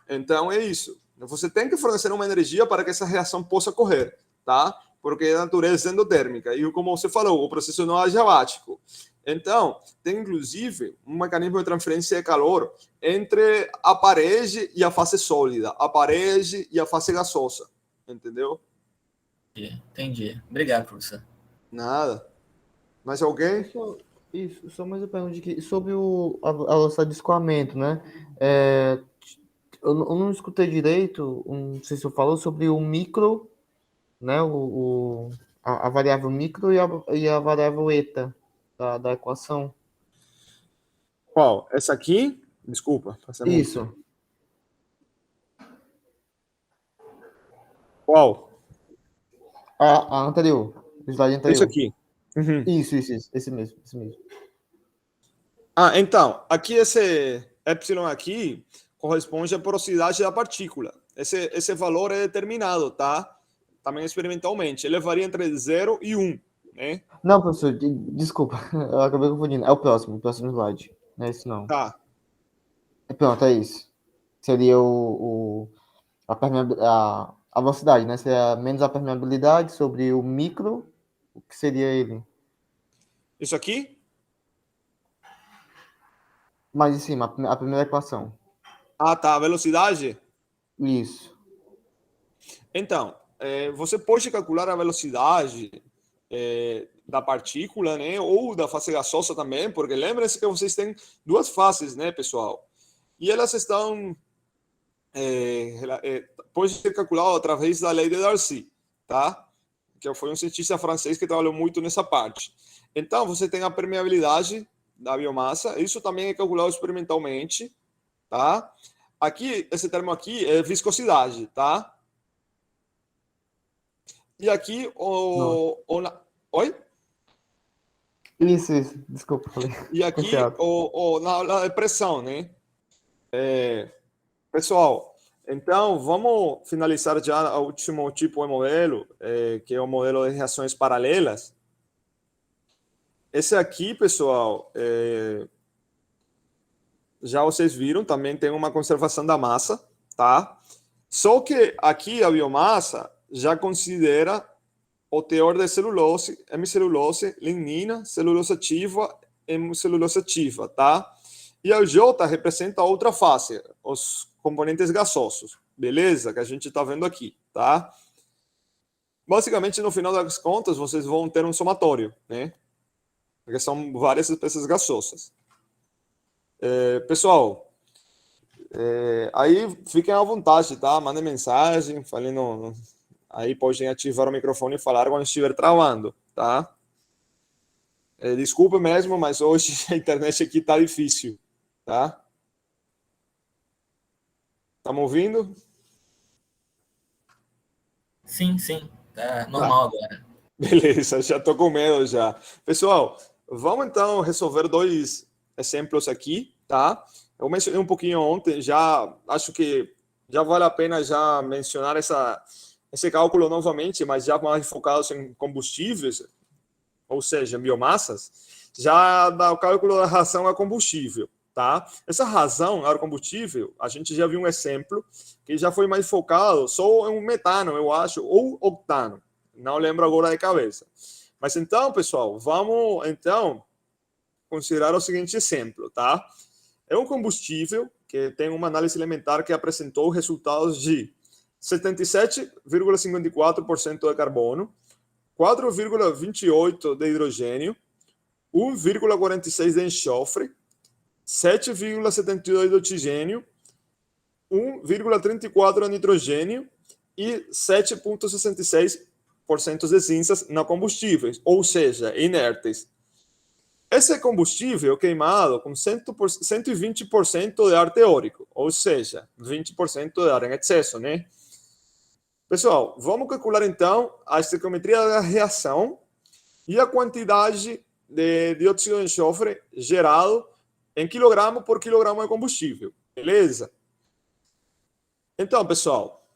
S1: Então, é isso. Você tem que fornecer uma energia para que essa reação possa ocorrer, tá? Porque a natureza é endotérmica. E como você falou, o processo não é adiabático. Então, tem inclusive um mecanismo de transferência de calor entre a parede e a fase sólida, a parede e a fase gasosa. Entendeu?
S5: Entendi. Obrigado, professor.
S1: Nada. Mais alguém?
S3: Isso, só mais uma pergunta aqui. Sobre a velocidade de escoamento, né? Eu não escutei direito, não sei se eu falou sobre o micro, né? A variável micro e a variável eta da equação.
S1: Qual? Essa aqui? Desculpa.
S3: Isso.
S1: Qual?
S3: A anterior. O slide anterior.
S1: Isso aqui. Uhum.
S3: Isso. Esse mesmo.
S1: Então, aqui esse epsilon aqui corresponde à porosidade da partícula. Esse valor é determinado, tá? Também experimentalmente. Ele varia entre 0 e 1, né?
S3: Não, professor, desculpa. Eu acabei confundindo. É o próximo slide. Não é esse, não.
S1: Tá.
S3: Pronto, é isso. Seria a velocidade, né? Seria menos a permeabilidade sobre o micro, o que seria ele?
S1: Isso aqui?
S3: Mais em cima, a primeira equação.
S1: Tá. A velocidade?
S3: Isso.
S1: Então, você pode calcular a velocidade da partícula, né? Ou da fase gasosa também, porque lembre-se que vocês têm duas fases, né, pessoal? E elas estão... pode ser calculado através da lei de Darcy, tá? Que foi um cientista francês que trabalhou muito nessa parte. Então, você tem a permeabilidade da biomassa, isso também é calculado experimentalmente, tá? Aqui, esse termo aqui é viscosidade, tá? E aqui, Oi?
S3: Isso. Desculpa, falei.
S1: E aqui, na pressão, né? Pessoal, então, vamos finalizar já o último tipo de modelo, que é o modelo de reações paralelas. Esse aqui, pessoal, já vocês viram, também tem uma conservação da massa, tá? Só que aqui a biomassa já considera o teor de celulose, hemicelulose, lignina, celulose ativa, hemicelulose ativa, tá? E a J representa outra fase, os componentes gasosos, beleza? Que a gente está vendo aqui, tá? Basicamente, no final das contas, vocês vão ter um somatório, né? Porque são várias espécies gasosas. Pessoal, aí fiquem à vontade, tá? Mandem mensagem, falem aí podem ativar o microfone e falar quando estiver travando, tá? Desculpe mesmo, mas hoje a internet aqui tá difícil, tá? Estamos ouvindo?
S5: Sim. Tá normal agora.
S1: Beleza, já tô com medo já. Pessoal, vamos então resolver dois exemplos aqui, tá? Eu mencionei um pouquinho ontem, já acho que já vale a pena já mencionar esse cálculo novamente, mas já mais focados em combustíveis, ou seja, biomassas, já dá o cálculo da razão a combustível, tá? Essa razão a combustível, a gente já viu um exemplo que já foi mais focado só em metano, eu acho, ou octano. Não lembro agora de cabeça. Mas então, pessoal, vamos então considerar o seguinte exemplo, tá? É um combustível que tem uma análise elementar que apresentou resultados de 77,54% de carbono, 4,28% de hidrogênio, 1,46% de enxofre, 7,72% de oxigênio, 1,34% de nitrogênio e 7,66% de cinzas não combustíveis, ou seja, inertes. Esse combustível queimado com 120% de ar teórico, ou seja, 20% de ar em excesso, né? Pessoal, vamos calcular então a estequiometria da reação e a quantidade de dióxido de enxofre gerado em quilograma por quilograma de combustível, beleza? Então, pessoal,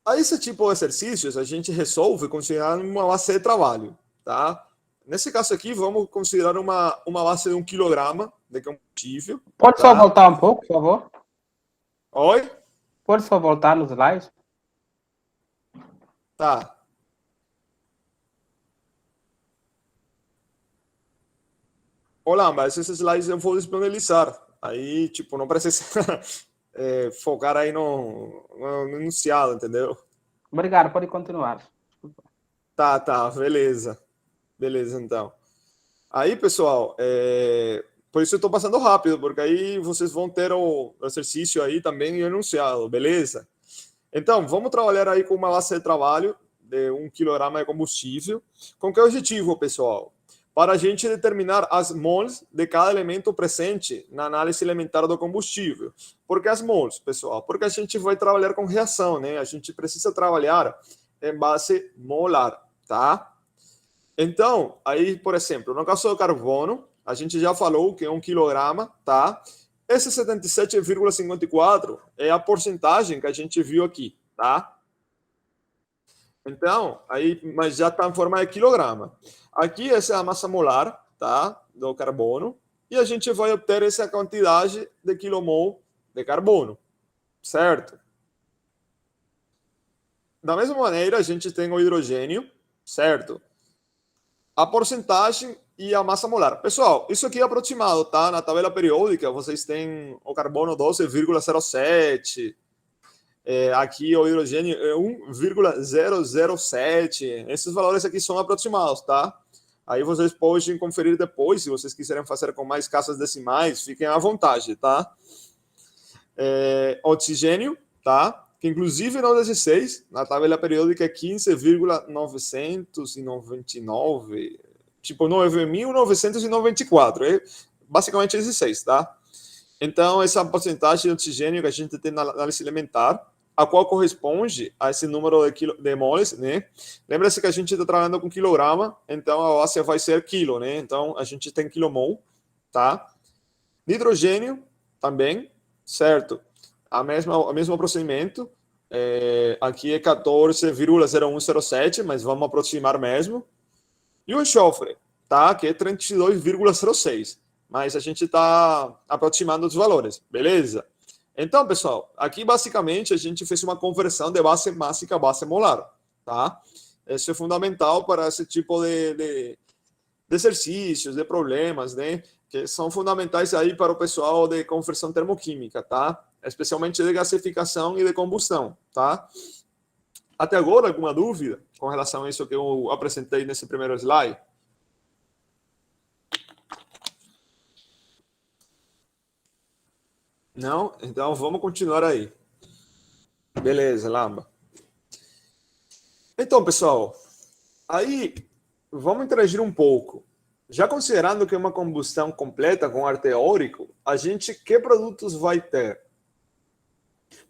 S1: a esse tipo de exercícios a gente resolve considerando uma base de trabalho, tá? Nesse caso aqui, vamos considerar uma base de 1 quilograma de combustível.
S4: Pode só voltar um pouco, por favor?
S1: Oi?
S4: Pode só voltar nos slides?
S1: Tá. Olá, mas esses slides eu vou disponibilizar. Aí, tipo, não precisa focar aí no enunciado, entendeu?
S4: Obrigado, pode continuar.
S1: Tá, beleza. Beleza, então. Aí, pessoal, por isso eu estou passando rápido, porque aí vocês vão ter o exercício aí também enunciado, beleza? Então, vamos trabalhar aí com uma base de trabalho de 1 quilograma de combustível. Com que objetivo, pessoal? Para a gente determinar as mols de cada elemento presente na análise elementar do combustível. Por que as mols, pessoal? Porque a gente vai trabalhar com reação, né? A gente precisa trabalhar em base molar, tá? Então, aí, por exemplo, no caso do carbono, a gente já falou que é 1 quilograma, tá? Esse 77,54 é a porcentagem que a gente viu aqui, tá? Então, aí, mas já está em forma de quilograma. Aqui, essa é a massa molar, tá? Do carbono. E a gente vai obter essa quantidade de quilomol de carbono, certo? Da mesma maneira, a gente tem o hidrogênio, certo? A porcentagem e a massa molar. Pessoal, isso aqui é aproximado, tá? Na tabela periódica, vocês têm o carbono 12,07. Aqui o hidrogênio é 1,007. Esses valores aqui são aproximados, tá? Aí vocês podem conferir depois, se vocês quiserem fazer com mais casas decimais, fiquem à vontade, tá? Oxigênio, tá? Que inclusive no 16, na tabela periódica é 15,999, tipo 9.994, é basicamente 16, tá? Então, essa porcentagem de oxigênio que a gente tem na análise elementar, a qual corresponde a esse número de moles, né? Lembra-se que a gente está trabalhando com quilograma, então a base vai ser quilo, né? Então, a gente tem quilomol, tá? Nitrogênio também, certo? O mesmo procedimento, aqui é 14,0107, mas vamos aproximar mesmo. E o enxofre, tá? Que é 32,06. Mas a gente está aproximando os valores, beleza? Então, pessoal, aqui basicamente a gente fez uma conversão de base mássica a base molar, tá? Isso é fundamental para esse tipo de exercícios, de problemas, né? Que são fundamentais aí para o pessoal de conversão termoquímica, tá? Especialmente de gasificação e de combustão, tá? Até agora, alguma dúvida com relação a isso que eu apresentei nesse primeiro slide? Não? Então vamos continuar aí. Beleza, Lamba. Então, pessoal, aí vamos interagir um pouco. Já considerando que é uma combustão completa com ar teórico, a gente que produtos vai ter?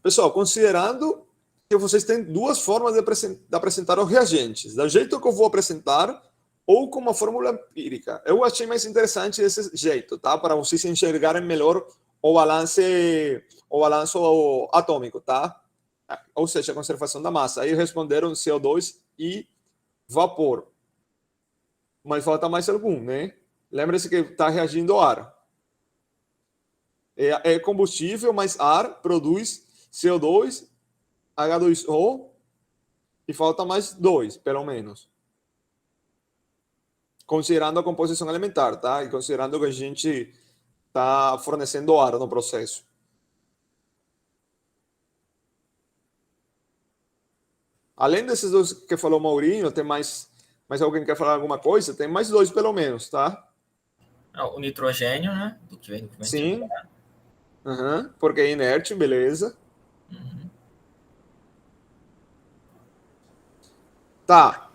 S1: Pessoal, considerando que vocês têm duas formas de apresentar os reagentes, do jeito que eu vou apresentar ou com uma fórmula empírica. Eu achei mais interessante desse jeito, tá? Para vocês enxergarem melhor o balanço atômico, tá? Ou seja, a conservação da massa. Aí responderam CO2 e vapor. Mas falta mais algum, né? Lembre-se que está reagindo ao ar. É combustível, mas ar produz CO2, H2O e falta mais 2, pelo menos. Considerando a composição elementar, tá? E considerando que a gente está fornecendo ar no processo. Além desses dois que falou o Maurinho, tem mais alguém que quer falar alguma coisa? Tem mais dois, pelo menos, tá?
S5: O nitrogênio, né? Do que vem do
S1: Sim. Uhum. Porque é inerte, beleza.
S5: Uhum.
S1: Tá.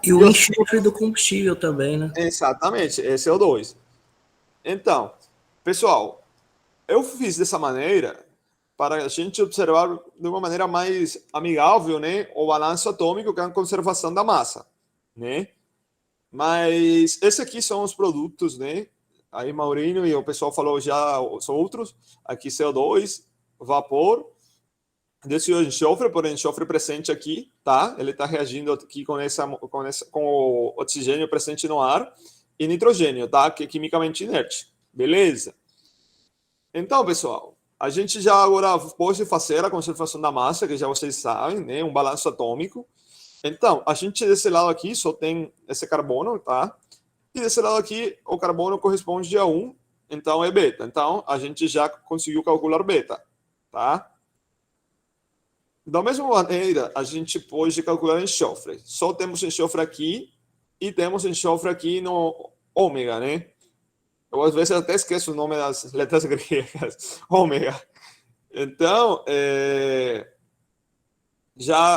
S6: E o enxofre do combustível também, né?
S1: Exatamente, esse é o 2. Então, pessoal, eu fiz dessa maneira para a gente observar de uma maneira mais amigável, né, o balanço atômico, que é a conservação da massa, né? Mas esses aqui são os produtos, né, Aí Maurinho e o pessoal falou já os outros. Aqui CO2, vapor, desceu enxofre, por enxofre presente aqui, tá? Ele está reagindo aqui com o oxigênio presente no ar e nitrogênio, tá? Que é quimicamente inerte. Beleza? Então, pessoal, a gente já agora pode fazer a conservação da massa, que já vocês sabem, né? Um balanço atômico. Então, a gente desse lado aqui só tem esse carbono, tá? E desse lado aqui, o carbono corresponde a 1, então é beta. Então, a gente já conseguiu calcular beta, tá? Da mesma maneira, a gente pode calcular enxofre. Só temos enxofre aqui e temos enxofre aqui no ômega, né? Eu, às vezes, até esqueço o nome das letras gregas. Ômega. Então,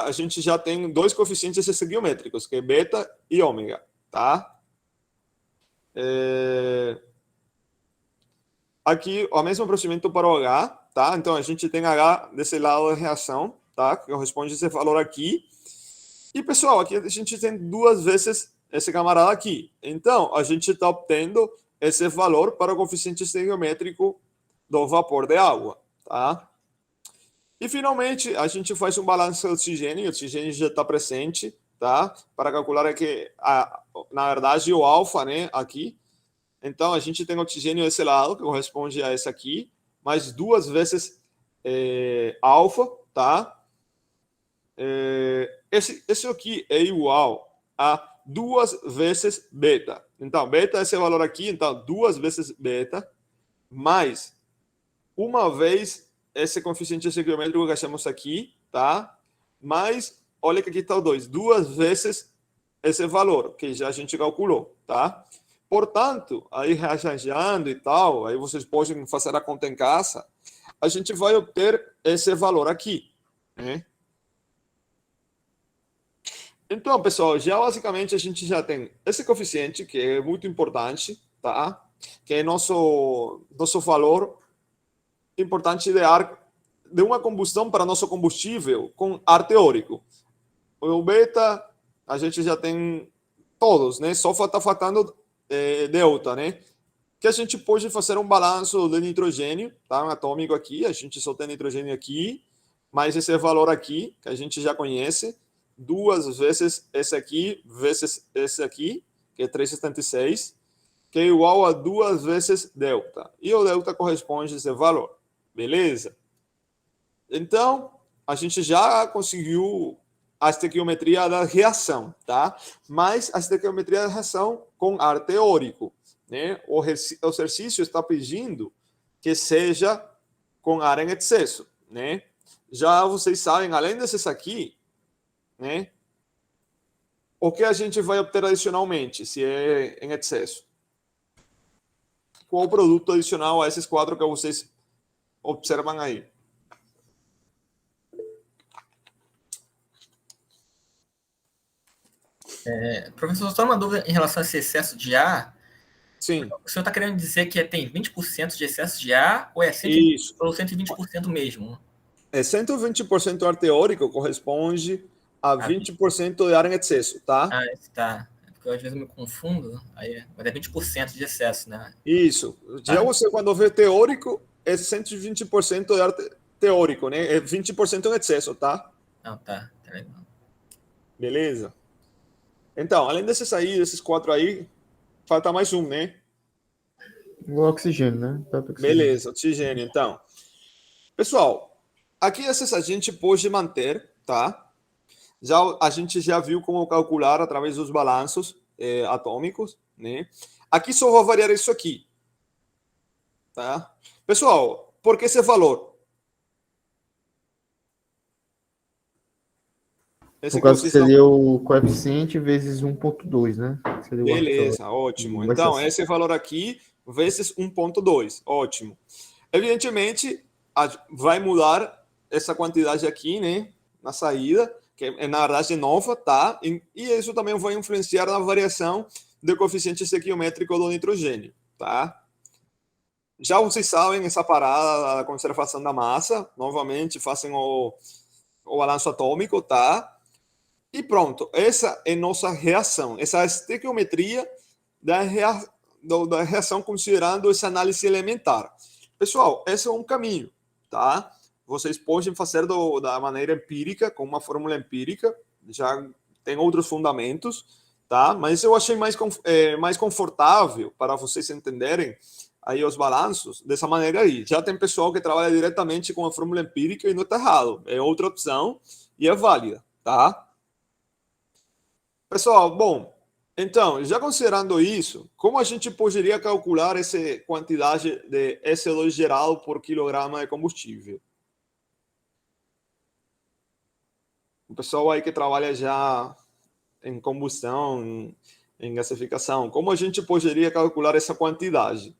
S1: a gente já tem dois coeficientes estequiométricos, que é beta e ômega, tá? Aqui, o mesmo procedimento para o H, tá? Então, a gente tem H desse lado da reação, tá? Que corresponde a esse valor aqui. E, pessoal, aqui a gente tem duas vezes esse camarada aqui. Então, a gente está obtendo esse valor para o coeficiente estequiométrico do vapor de água, tá? E, finalmente, a gente faz um balanço de oxigênio. O oxigênio já está presente, tá? Para calcular aqui, na verdade, o alfa, né? Aqui. Então, a gente tem oxigênio desse lado, que corresponde a esse aqui, mais duas vezes alfa, tá? Esse aqui é igual a duas vezes beta. Então, beta é esse valor aqui, então, duas vezes beta, mais uma vez esse coeficiente estequiométrico que achamos aqui, tá? Mais, olha que aqui está o 2, duas vezes esse valor, que já a gente calculou, tá? Portanto, aí reajustando e tal, aí vocês podem fazer a conta em casa, a gente vai obter esse valor aqui, né? Então, pessoal, já basicamente a gente já tem esse coeficiente, que é muito importante, tá? Que é nosso valor importante de ar, de uma combustão para nosso combustível com ar teórico. O beta, a gente já tem todos, né? Só está faltando delta, né? Que a gente pode fazer um balanço de nitrogênio, tá? Um atômico aqui, a gente só tem nitrogênio aqui, mais esse valor aqui, que a gente já conhece, duas vezes esse aqui, vezes esse aqui, que é 3,76, que é igual a duas vezes delta. E o delta corresponde a esse valor, beleza? Então, a gente já conseguiu a estequiometria da reação, tá? Mas a estequiometria da reação com ar teórico, né? O exercício está pedindo que seja com ar em excesso, né? Já vocês sabem, além desses aqui, né? O que a gente vai obter adicionalmente, se é em excesso? Qual o produto adicional a esses quatro que vocês observam aí?
S5: Professor, só uma dúvida em relação a esse excesso de ar.
S1: Sim.
S5: O senhor está querendo dizer que tem 20% de excesso de ar ou é 120% mesmo?
S1: É 120% ar teórico corresponde a 20% de ar em excesso, tá?
S5: Ah, tá. É porque eu, às vezes eu me confundo, mas é 20% de excesso, né?
S1: Isso. Já você, quando vê teórico, é 120% de ar teórico, né? É 20% em excesso, tá?
S5: Não, tá legal.
S1: Beleza. Então, além desses aí, desses quatro aí, falta mais um, né?
S3: O oxigênio, né?
S1: Beleza, oxigênio. Então, pessoal, aqui esses a gente pode manter, tá? A gente já viu como calcular através dos balanços atômicos, né? Aqui só vai variar isso aqui, tá? Pessoal, por que esse valor?
S3: Por causa que seria o coeficiente vezes 1,2, né? Seria
S1: beleza, ótimo. Então, esse valor aqui vezes 1,2, ótimo. Evidentemente, vai mudar essa quantidade aqui, né? Na saída, que na verdade é nova, tá? E isso também vai influenciar na variação do coeficiente estequiométrico do nitrogênio, tá? Já vocês sabem essa parada da conservação da massa, novamente fazem o balanço atômico, tá? E pronto, essa é nossa reação, essa estequiometria da reação considerando essa análise elementar. Pessoal, esse é um caminho, tá? Vocês podem fazer da maneira empírica, com uma fórmula empírica, já tem outros fundamentos, tá? Mas eu achei mais confortável para vocês entenderem aí os balanços dessa maneira aí. Já tem pessoal que trabalha diretamente com a fórmula empírica e não está errado. É outra opção e é válida, tá? Pessoal, bom, então, já considerando isso, como a gente poderia calcular essa quantidade de SO2 gerado por quilograma de combustível? O pessoal aí que trabalha já em combustão, em gasificação, como a gente poderia calcular essa quantidade?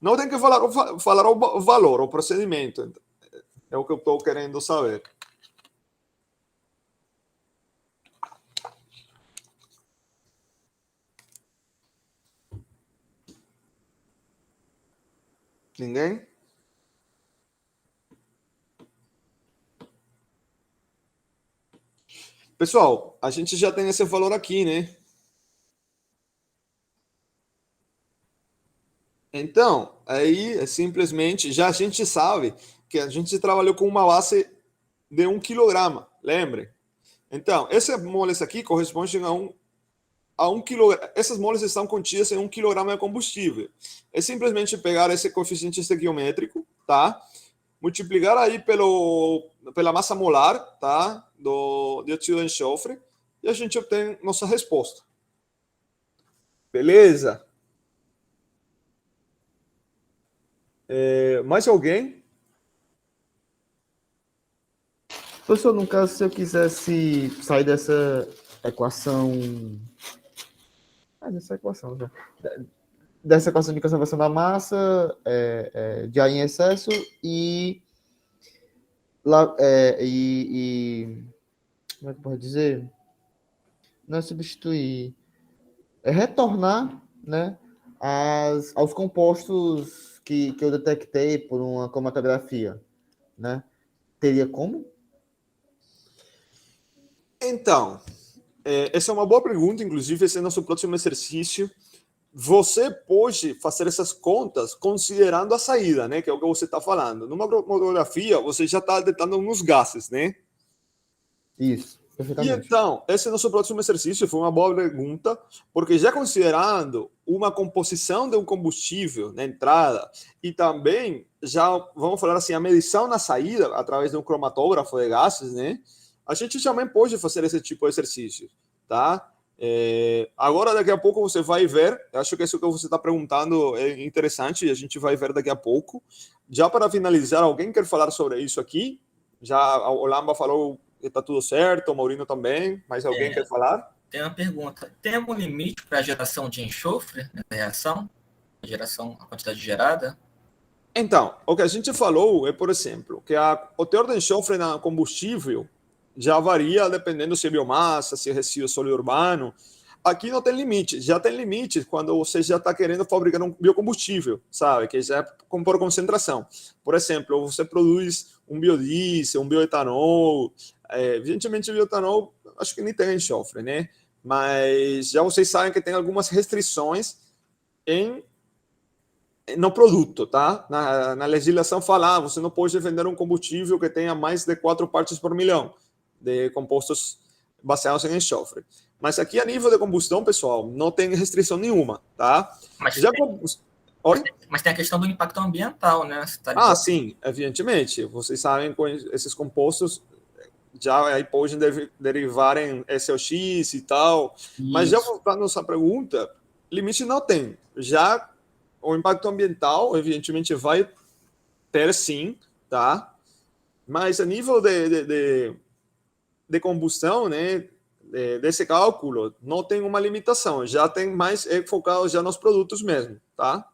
S1: Não tem que falar o valor, o procedimento. É o que eu estou querendo saber. Ninguém? Pessoal, a gente já tem esse valor aqui, né? Então, aí é simplesmente, já a gente sabe que a gente trabalhou com uma base de 1 quilograma, lembre? Então, essas moles aqui correspondem a 1 quilograma. Essas moles estão contidas em 1 quilograma de combustível. É simplesmente pegar esse coeficiente estequiométrico, tá? Multiplicar aí pela massa molar, tá? Do dióxido de enxofre, e a gente obtém nossa resposta. Beleza? Mais alguém?
S3: Professor, no caso, se eu quisesse sair dessa equação. Dessa equação, já. Dessa equação de conservação da massa, de ar em excesso e. Como é que pode dizer? Não é substituir. É retornar, né, aos compostos que eu detectei por uma cromatografia, né? Teria como?
S1: Então, essa é uma boa pergunta, inclusive esse é nosso próximo exercício. Você pode fazer essas contas considerando a saída, né? Que é o que você está falando. Numa cromatografia, você já está detectando uns gases, né?
S3: Isso,
S1: E
S3: perfeitamente.
S1: então, esse é nosso próximo exercício, foi uma boa pergunta, porque já considerando uma composição de um combustível na entrada e também, já vamos falar assim, a medição na saída, através de um cromatógrafo de gases, né? A gente também pode fazer esse tipo de exercício, tá? Agora, daqui a pouco, você vai ver, acho que isso que você está perguntando é interessante e a gente vai ver daqui a pouco. Já para finalizar, alguém quer falar sobre isso aqui? Já o Lamba falou que está tudo certo, o Maurino também, mas alguém quer falar?
S5: Tem uma pergunta. Tem algum limite para a geração de enxofre nessa reação? A quantidade gerada?
S1: Então, o que a gente falou é, por exemplo, que o teor de enxofre no combustível já varia dependendo se é biomassa, se é resíduo sólido urbano. Aqui não tem limite, já tem limite quando você já está querendo fabricar um biocombustível, sabe? Que já é por concentração. Por exemplo, você produz um biodiesel, um bioetanol. Evidentemente, o bioetanol acho que nem tem enxofre, né? Mas já vocês sabem que tem algumas restrições no produto, tá? Na legislação fala, você não pode vender um combustível que tenha mais de 4 partes por milhão de compostos baseados em enxofre. Mas aqui, a nível de combustão, pessoal, não tem restrição nenhuma, tá?
S5: Mas tem a questão do impacto ambiental, né?
S1: Sim, evidentemente. Vocês sabem que esses compostos já aí podem derivar em SOx e tal. Isso. Mas já voltando a essa pergunta, limite não tem. Já o impacto ambiental, evidentemente, vai ter sim, tá? Mas a nível de combustão, né, desse cálculo, não tem uma limitação. Já tem mais focado já nos produtos mesmo, tá?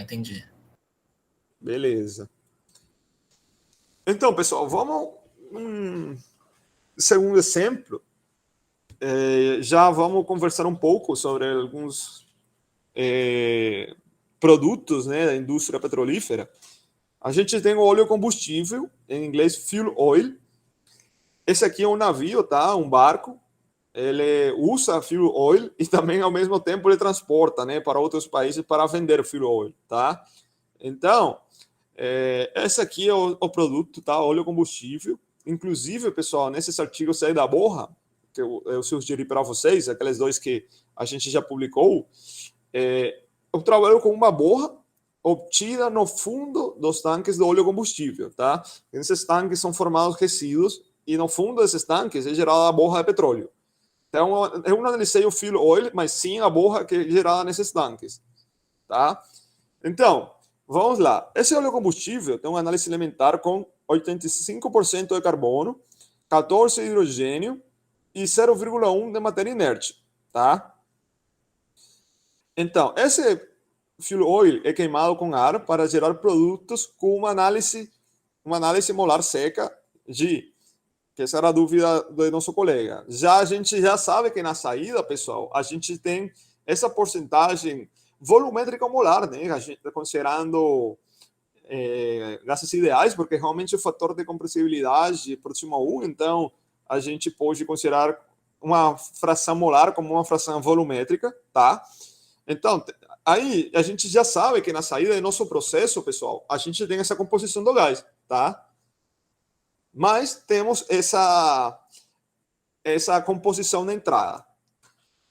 S5: Entendi.
S1: Beleza. Então, pessoal, vamos segundo exemplo. Já vamos conversar um pouco sobre alguns produtos, né, da indústria petrolífera. A gente tem o óleo combustível, em inglês fuel oil. Esse aqui é um navio, tá? Um barco. ele usa fuel oil e também, ao mesmo tempo, ele transporta, né, para outros países para vender fuel oil, tá? Então, esse aqui é o produto, tá? Óleo combustível. Inclusive, pessoal, nesses artigos aí da Borra, que eu sugeri para vocês, aqueles dois que a gente já publicou, eu trabalho com uma borra obtida no fundo dos tanques do óleo combustível, tá? Esses tanques são formados resíduos e no fundo desses tanques é gerada a borra de petróleo. Então, eu não analisei o fuel oil, mas sim a borra que é gerada nesses tanques, tá? Então, vamos lá. Esse óleo combustível tem uma análise elementar com 85% de carbono, 14% de hidrogênio e 0,1% de matéria inerte, tá? Então, esse fuel oil é queimado com ar para gerar produtos com uma análise molar seca de, que essa era a dúvida do nosso colega. A gente já sabe que na saída, pessoal, a gente tem essa porcentagem volumétrica molar, né? A gente considerando gases ideais, porque realmente o fator de compressibilidade é próximo a 1, então a gente pode considerar uma fração molar como uma fração volumétrica, tá? Então, aí a gente já sabe que na saída do nosso processo, pessoal, a gente tem essa composição do gás, tá? Mas temos essa composição na entrada.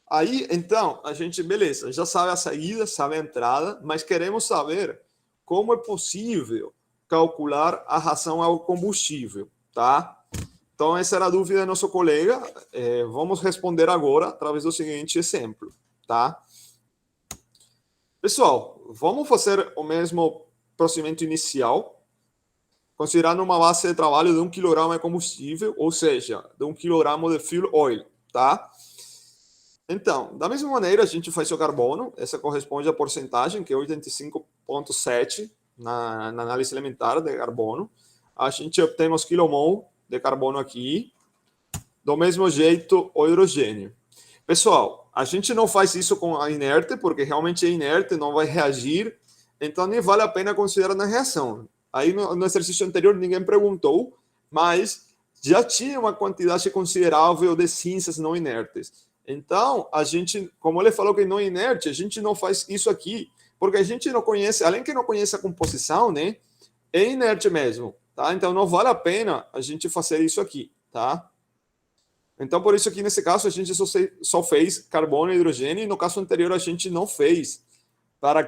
S1: Aí, então, a gente, beleza, já sabe a saída, sabe a entrada, mas queremos saber como é possível calcular a ração ao combustível, tá? Então, essa era a dúvida do nosso colega. Vamos responder agora através do seguinte exemplo, tá? Pessoal, vamos fazer o mesmo procedimento inicial, considerando uma base de trabalho de 1 kg de combustível, ou seja, de 1 kg de fuel oil, tá? Então, da mesma maneira, a gente faz o carbono, essa corresponde à porcentagem, que é 85,7 na análise elementar de carbono. A gente obtém os quilomol de carbono aqui, do mesmo jeito o hidrogênio. Pessoal, a gente não faz isso com a inerte, porque realmente é inerte, não vai reagir, então nem vale a pena considerar na reação. Aí no exercício anterior ninguém perguntou, mas já tinha uma quantidade considerável de cinzas não inertes. Então, a gente, como ele falou que não é inerte, a gente não faz isso aqui, porque a gente não conhece, além que não conhece a composição, né, é inerte mesmo, tá? Então não vale a pena a gente fazer isso aqui, tá? Então, por isso aqui, nesse caso, a gente só fez carbono e hidrogênio, e no caso anterior a gente não fez para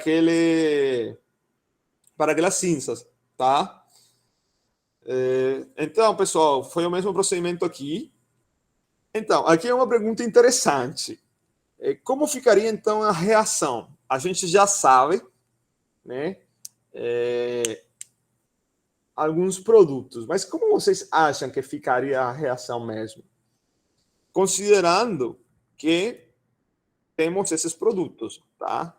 S1: aquelas cinzas, tá? Então, pessoal, foi o mesmo procedimento aqui. Então, aqui é uma pergunta interessante. Como ficaria, então, a reação? A gente já sabe, né, alguns produtos, mas como vocês acham que ficaria a reação mesmo? Considerando que temos esses produtos, tá?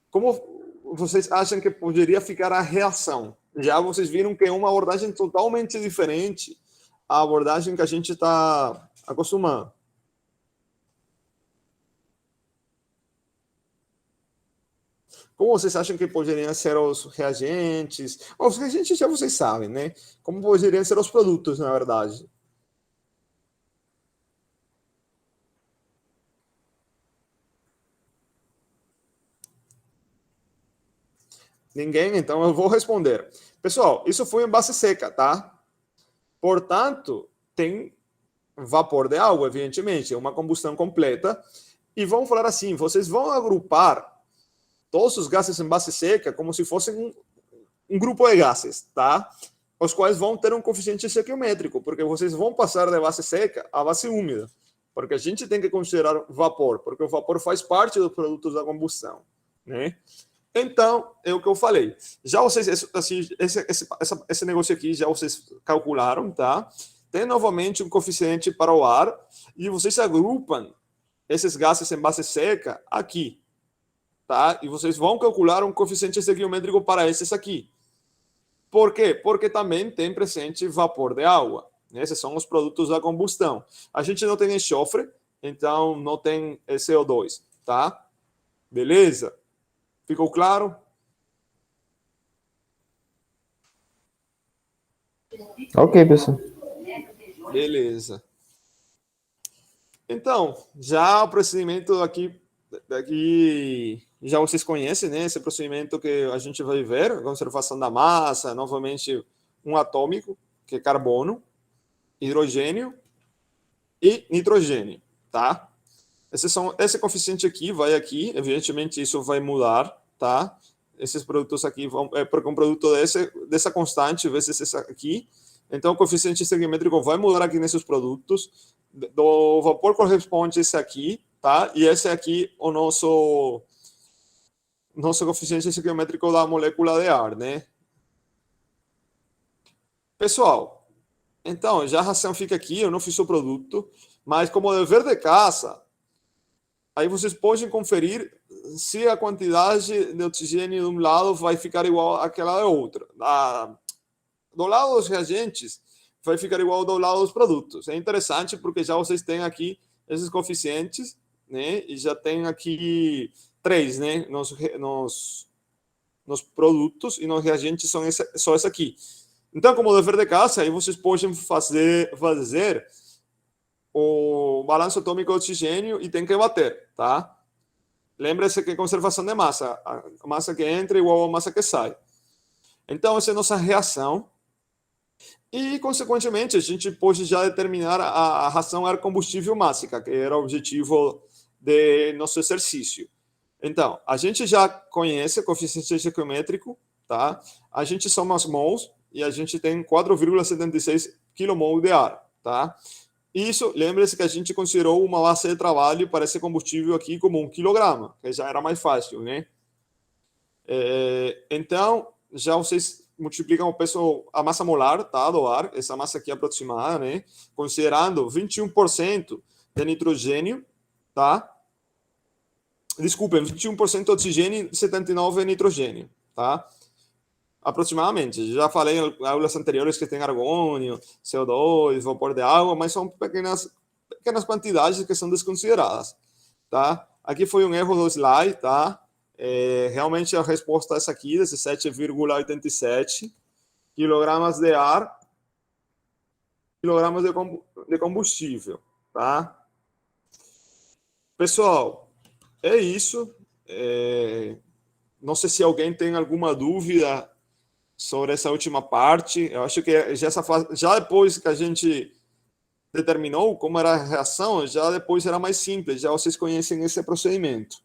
S1: Como vocês acham que poderia ficar a reação? Já vocês viram que é uma abordagem totalmente diferente à abordagem que a gente está acostumado. Como vocês acham que poderiam ser os reagentes? Os reagentes já vocês sabem, né? Como poderiam ser os produtos, na verdade? Ninguém? Então eu vou responder. Pessoal, isso foi em base seca, tá? Portanto, tem vapor de água, evidentemente, é uma combustão completa. E vamos falar assim, vocês vão agrupar todos os gases em base seca como se fossem um grupo de gases, tá? Os quais vão ter um coeficiente estequiométrico, porque vocês vão passar de base seca a base úmida, porque a gente tem que considerar vapor, porque o vapor faz parte dos produtos da combustão, né? Então, é o que eu falei. Já vocês, assim, esse negócio aqui, já vocês calcularam, tá? Tem novamente um coeficiente para o ar e vocês agrupam esses gases em base seca aqui, tá? E vocês vão calcular um coeficiente estequiométrico para esses aqui. Por quê? Porque também tem presente vapor de água. Esses são os produtos da combustão. A gente não tem enxofre, então não tem CO2, tá? Beleza? Ficou claro?
S3: Ok, pessoal.
S1: Beleza. Então, já o procedimento aqui já vocês conhecem, né? Esse procedimento que a gente vai ver, conservação da massa, novamente um atômico, que é carbono, hidrogênio e nitrogênio, tá? Esse coeficiente aqui vai aqui, evidentemente isso vai mudar, tá? Esses produtos aqui vão, porque um produto dessa constante vezes essa aqui, então o coeficiente estequiométrico vai mudar aqui nesses produtos, do vapor corresponde a esse aqui, tá? E esse aqui o nosso coeficiente estequiométrico da molécula de ar, né? Pessoal, então já a ração fica aqui, eu não fiz o produto, mas como dever de casa, aí vocês podem conferir se a quantidade de oxigênio de um lado vai ficar igual àquela da outra. Do lado dos reagentes, vai ficar igual do lado dos produtos. É interessante porque já vocês têm aqui esses coeficientes, né? E já tem aqui 3, né? Nos produtos e nos reagentes são só esse aqui. Então, como dever de casa, aí vocês podem fazer o balanço atômico de oxigênio e tem que bater, tá? Lembre-se que é conservação de massa. A massa que entra é igual à massa que sai. Então, essa é a nossa reação. E, consequentemente, a gente pode já determinar a ração ar combustível mássica, que era o objetivo de nosso exercício. Então, a gente já conhece o coeficiente estequiométrico, tá? A gente soma as mols e a gente tem 4,76 kmol de ar, tá? Isso, lembre-se que a gente considerou uma base de trabalho para esse combustível aqui como 1 kg, que já era mais fácil, né? Então, já vocês multiplicam o peso, a massa molar, tá, do ar, essa massa aqui aproximada, né? Considerando 21% de nitrogênio, tá? Desculpem, 21% de oxigênio e 79% de nitrogênio, tá? Aproximadamente. Já falei em aulas anteriores que tem argônio, CO2, vapor de água, mas são pequenas quantidades que são desconsideradas, tá? Aqui foi um erro do slide, tá? Realmente a resposta é essa aqui, 17,87 quilogramas de ar, quilogramas de combustível, tá? Pessoal, é isso. Não sei se alguém tem alguma dúvida sobre essa última parte. Eu acho que já depois que a gente determinou como era a reação, já depois era mais simples, já vocês conhecem esse procedimento.